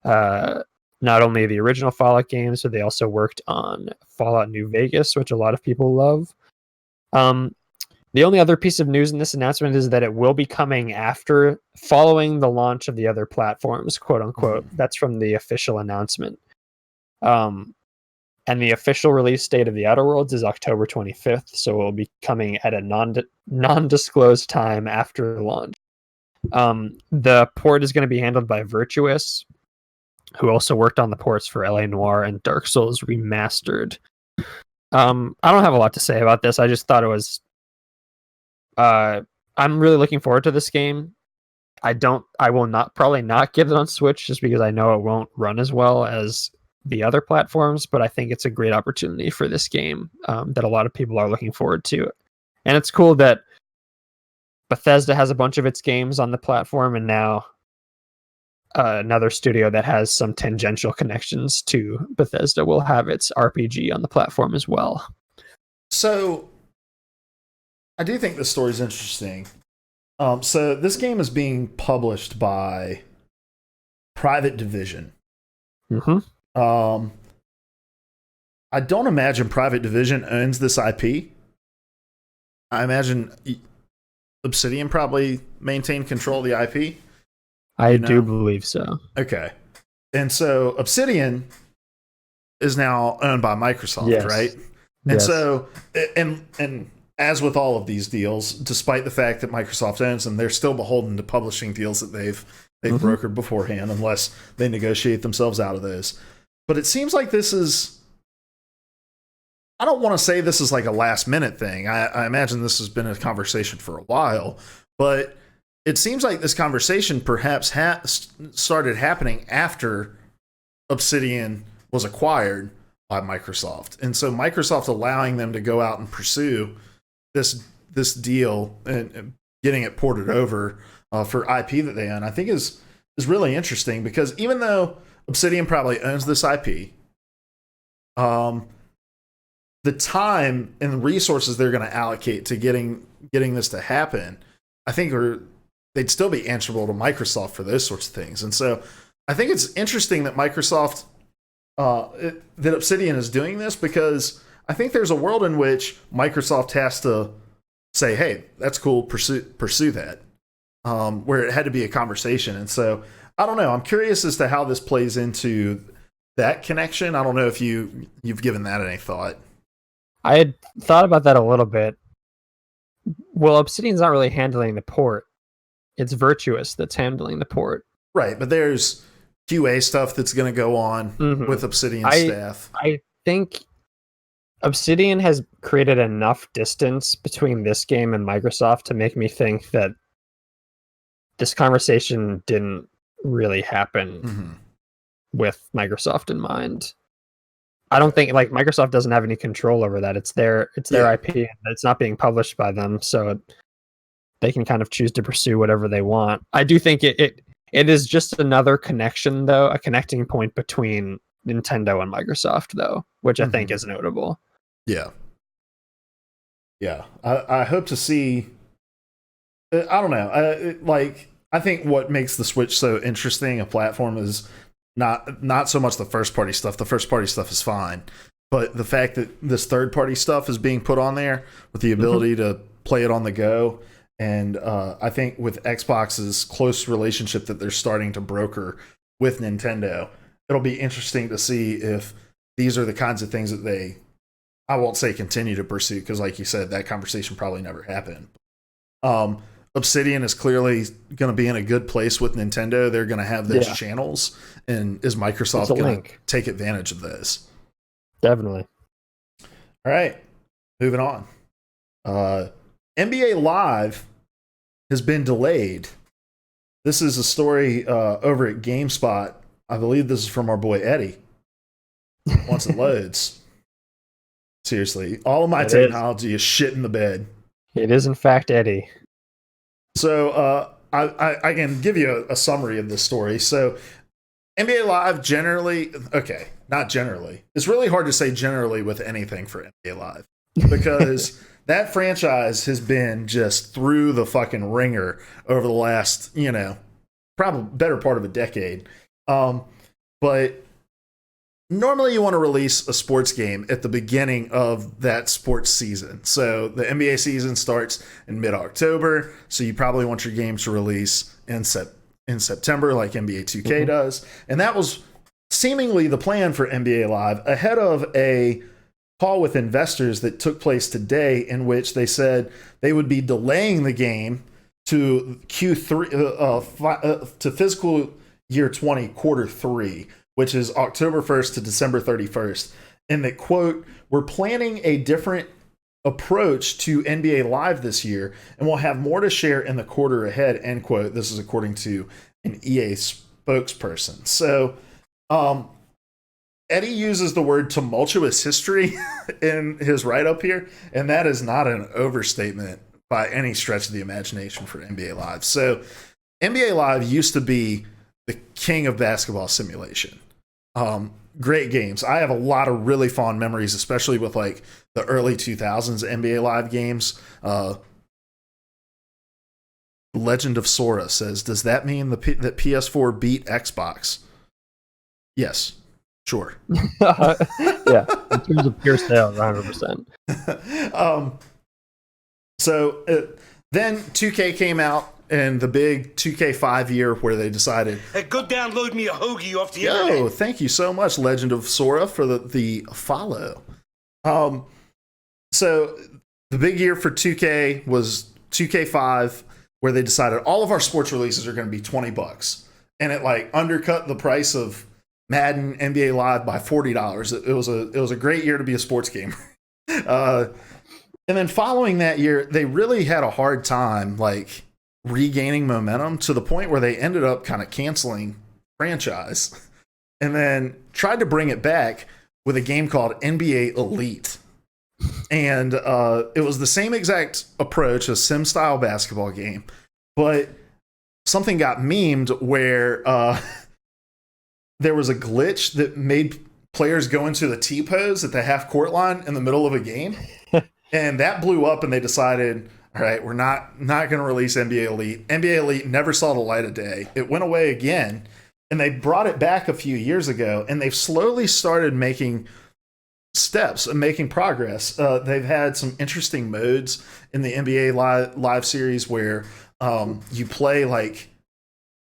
not only the original Fallout games, but they also worked on Fallout New Vegas, which a lot of people love. The only other piece of news in this announcement is that it will be coming following the launch of the other platforms, quote unquote. That's from the official announcement. And the official release date of The Outer Worlds is October 25th, so it will be coming at a non-disclosed time after launch. The port is going to be handled by Virtuous, who also worked on the ports for LA Noire and Dark Souls Remastered. I don't have a lot to say about this. I just thought it was... I'm really looking forward to this game. I will probably not get it on Switch just because I know it won't run as well as the other platforms, but I think it's a great opportunity for this game that a lot of people are looking forward to. And it's cool that Bethesda has a bunch of its games on the platform, and now another studio that has some tangential connections to Bethesda will have its RPG on the platform as well. So I do think this story is interesting. So this game is being published by Private Division. Mm-hmm. I don't imagine Private Division owns this IP. I imagine Obsidian probably maintained control of the IP. I do believe so. Okay. And so Obsidian is now owned by Microsoft, right? And so, and as with all of these deals, despite the fact that Microsoft owns them, they're still beholden to publishing deals that they've brokered beforehand, unless they negotiate themselves out of those. But it seems like this is... I don't want to say this is like a last-minute thing. I imagine this has been a conversation for a while, but it seems like this conversation perhaps started happening after Obsidian was acquired by Microsoft. And so Microsoft allowing them to go out and pursue this deal and getting it ported over for IP that they own, I think is really interesting, because even though Obsidian probably owns this IP, the time and the resources they're going to allocate to getting this to happen, I think they'd still be answerable to Microsoft for those sorts of things. And so I think it's interesting that Microsoft, that Obsidian is doing this, because I think there's a world in which Microsoft has to say, hey, that's cool, pursue that, where it had to be a conversation. And so I don't know. I'm curious as to how this plays into that connection. I don't know if you've given that any thought. I had thought about that a little bit. Well, Obsidian's not really handling the port. It's Virtuous that's handling the port. Right, but there's QA stuff that's going to go on with Obsidian staff. I think Obsidian has created enough distance between this game and Microsoft to make me think that this conversation didn't really happen with Microsoft in mind. I don't think Microsoft doesn't have any control over that. It's their IP, and it's not being published by them, so they can kind of choose to pursue whatever they want. I do think it is just another connection, though, a connecting point between Nintendo and Microsoft, though, which I think is notable. Yeah. I hope to see. I don't know. I think what makes the Switch so interesting a platform is not so much the first party stuff. The first party stuff is fine, but the fact that this third party stuff is being put on there with the ability to play it on the go. And I think with Xbox's close relationship that they're starting to broker with Nintendo, it'll be interesting to see if these are the kinds of things that I won't say continue to pursue, because like you said, that conversation probably never happened. Obsidian is clearly going to be in a good place with Nintendo. They're going to have those channels, and is Microsoft going to take advantage of this? Definitely. All right, moving on. NBA Live has been delayed. This is a story over at GameSpot. I believe this is from our boy Eddie. Once it loads. Seriously, all of my technology is shit in the bed. It is, in fact, Eddie. So I can give you a summary of this story. So NBA Live generally, okay, not generally. It's really hard to say generally with anything for NBA Live, because that franchise has been just through the fucking ringer over the last, probably better part of a decade. But normally you want to release a sports game at the beginning of that sports season. So the NBA season starts in mid-October, so you probably want your games to release in September like NBA 2K does. And that was seemingly the plan for NBA Live ahead of a call with investors that took place today, in which they said they would be delaying the game to Q3 to fiscal year 20 quarter 3, which is October 1st to December 31st. And that, quote, "We're planning a different approach to NBA Live this year, and we'll have more to share in the quarter ahead," end quote. This is according to an EA spokesperson. So Eddie uses the word tumultuous history in his write-up here, and that is not an overstatement by any stretch of the imagination for NBA Live. So NBA Live used to be the king of basketball simulation. Great games. I have a lot of really fond memories, especially with like the early 2000s NBA Live games. Legend of Sora says, "Does that mean that PS4 beat Xbox?" Yes, sure. Yeah, in terms of pure sales, 100%. Then 2K came out, and the big 2K5 year where they decided, "Hey, go download me a hoagie off the internet." internet. Thank you so much, Legend of Sora, for the follow. So the big year for 2K was 2K5, where they decided all of our sports releases are going to be $20, and it like undercut the price of Madden NBA Live by $40. It was a great year to be a sports gamer. And then following that year, they really had a hard time like regaining momentum, to the point where they ended up kind of canceling franchise, and then tried to bring it back with a game called NBA Elite. And it was the same exact approach, a sim style basketball game, but something got memed where there was a glitch that made players go into the T-pose at the half court line in the middle of a game. And that blew up, and they decided, all right, we're not going to release NBA Elite. NBA Elite never saw the light of day. It went away again, and they brought it back a few years ago, and they've slowly started making steps and making progress. They've had some interesting modes in the NBA live series where you play like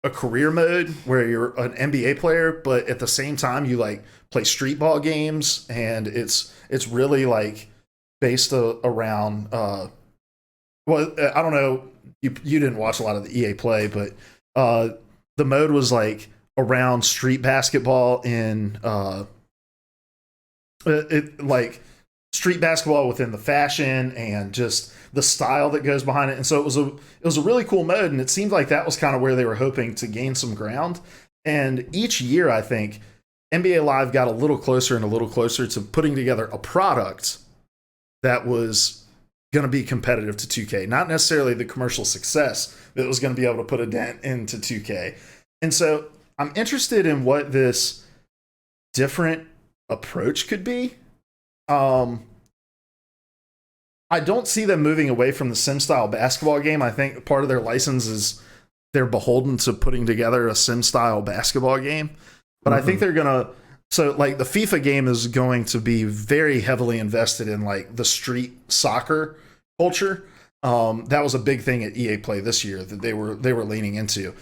a career mode where you're an NBA player, but at the same time you like play street ball games, and it's really like based around well, I don't know, you didn't watch a lot of the EA play, but the mode was like around street basketball in like street basketball within the fashion and just the style that goes behind it. And so it was a really cool mode, and it seemed like that was kind of where they were hoping to gain some ground. And each year, I think NBA Live got a little closer and a little closer to putting together a product that was going to be competitive to 2K, not necessarily the commercial success that was going to be able to put a dent into 2K. And so I'm interested in what this different approach could be. I don't see them moving away from the sim style basketball game. I think part of their license is they're beholden to putting together a sim style basketball game. But I think they're gonna, so like the FIFA game is going to be very heavily invested in like the street soccer culture. That was a big thing at EA Play this year that they were leaning into.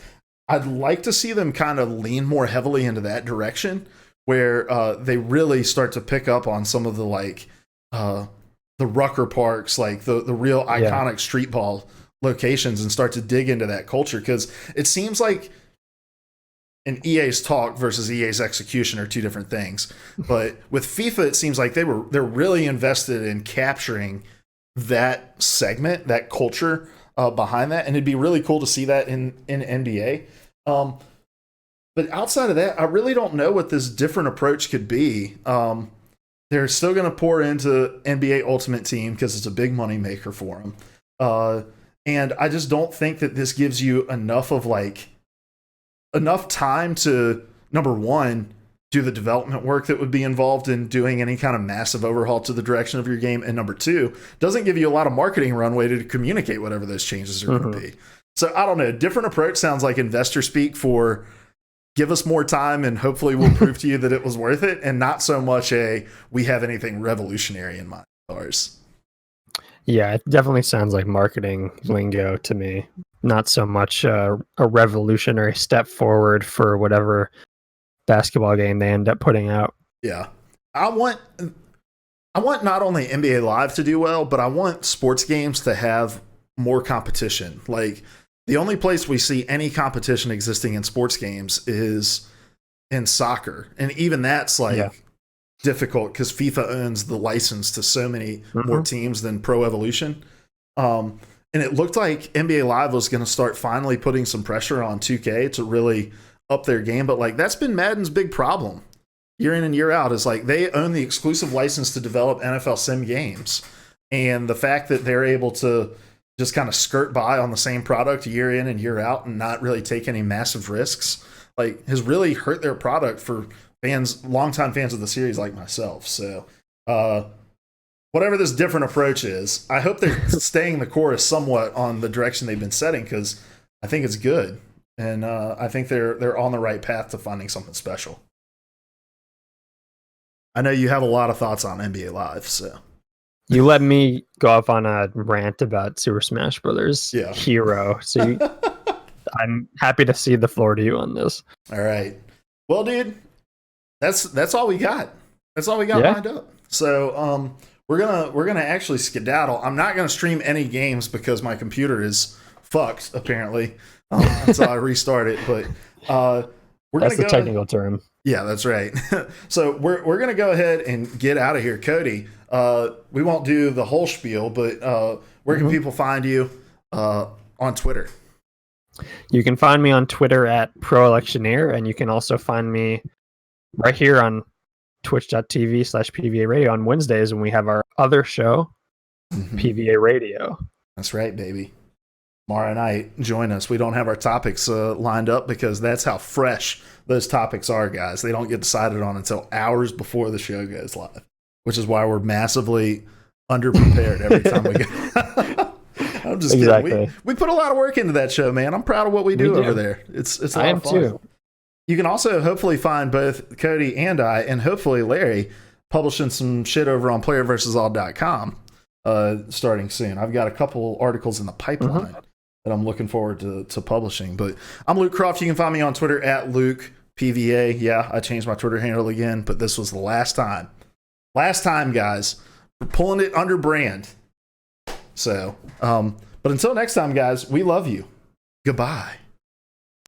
I'd like to see them kind of lean more heavily into that direction, where they really start to pick up on some of the like the Rucker Parks, like the real iconic street ball locations, and start to dig into that culture, because it seems like an EA's talk versus EA's execution are two different things. But with FIFA, it seems like they're really invested in capturing that segment, that culture behind that, and it'd be really cool to see that in NBA. But outside of that, I really don't know what this different approach could be. They're still going to pour into NBA Ultimate Team because it's a big money maker for them. And I just don't think that this gives you enough time to, number one, do the development work that would be involved in doing any kind of massive overhaul to the direction of your game. And number two, doesn't give you a lot of marketing runway to communicate whatever those changes are going to be. So I don't know. Different approach sounds like investor speak for give us more time and hopefully we'll prove to you that it was worth it, and not so much we have anything revolutionary in mind. Ours. Yeah, it definitely sounds like marketing lingo to me. Not so much a revolutionary step forward for whatever basketball game they end up putting out. Yeah. I want not only NBA Live to do well, but I want sports games to have more competition. Like, the only place we see any competition existing in sports games is in soccer. And even that's difficult because FIFA owns the license to so many more teams than Pro Evolution. And it looked like NBA Live was going to start finally putting some pressure on 2K to really up their game. But like, that's been Madden's big problem year in and year out, is like they own the exclusive license to develop NFL sim games. And the fact that they're able to just kind of skirt by on the same product year in and year out and not really take any massive risks, like, has really hurt their product for fans, longtime fans of the series like myself. So, whatever this different approach is, I hope they're staying the course somewhat on the direction they've been setting, because I think it's good. And I think they're on the right path to finding something special. I know you have a lot of thoughts on NBA Live, so. You let me go off on a rant about Super Smash Brothers Hero, so I'm happy to cede the floor to you on this. All right. Well, dude, that's all we got. That's all we got lined up. So we're gonna actually skedaddle. I'm not gonna stream any games because my computer is fucked apparently until I restart it. But that's the technical term. Yeah, that's right. So we're gonna go ahead and get out of here, Cody. We won't do the whole spiel, but where can people find you on Twitter? You can find me on Twitter at ProElectioneer, and you can also find me right here on twitch.tv/PvA Radio on Wednesdays when we have our other show, PvA Radio. That's right, baby. Tomorrow night, join us. We don't have our topics lined up because that's how fresh those topics are, guys. They don't get decided on until hours before the show goes live, which is why we're massively underprepared every time we go. I'm just kidding. We put a lot of work into that show, man. I'm proud of what we do over there. It's a lot of fun. Too. You can also hopefully find both Cody and I, and hopefully Larry, publishing some shit over on playerversusall.com starting soon. I've got a couple articles in the pipeline that I'm looking forward to publishing. But I'm Luke Croft. You can find me on Twitter at LukePVA. Yeah, I changed my Twitter handle again, but this was the last time. Last time, guys. We're pulling it under brand. So, but until next time, guys, we love you. Goodbye.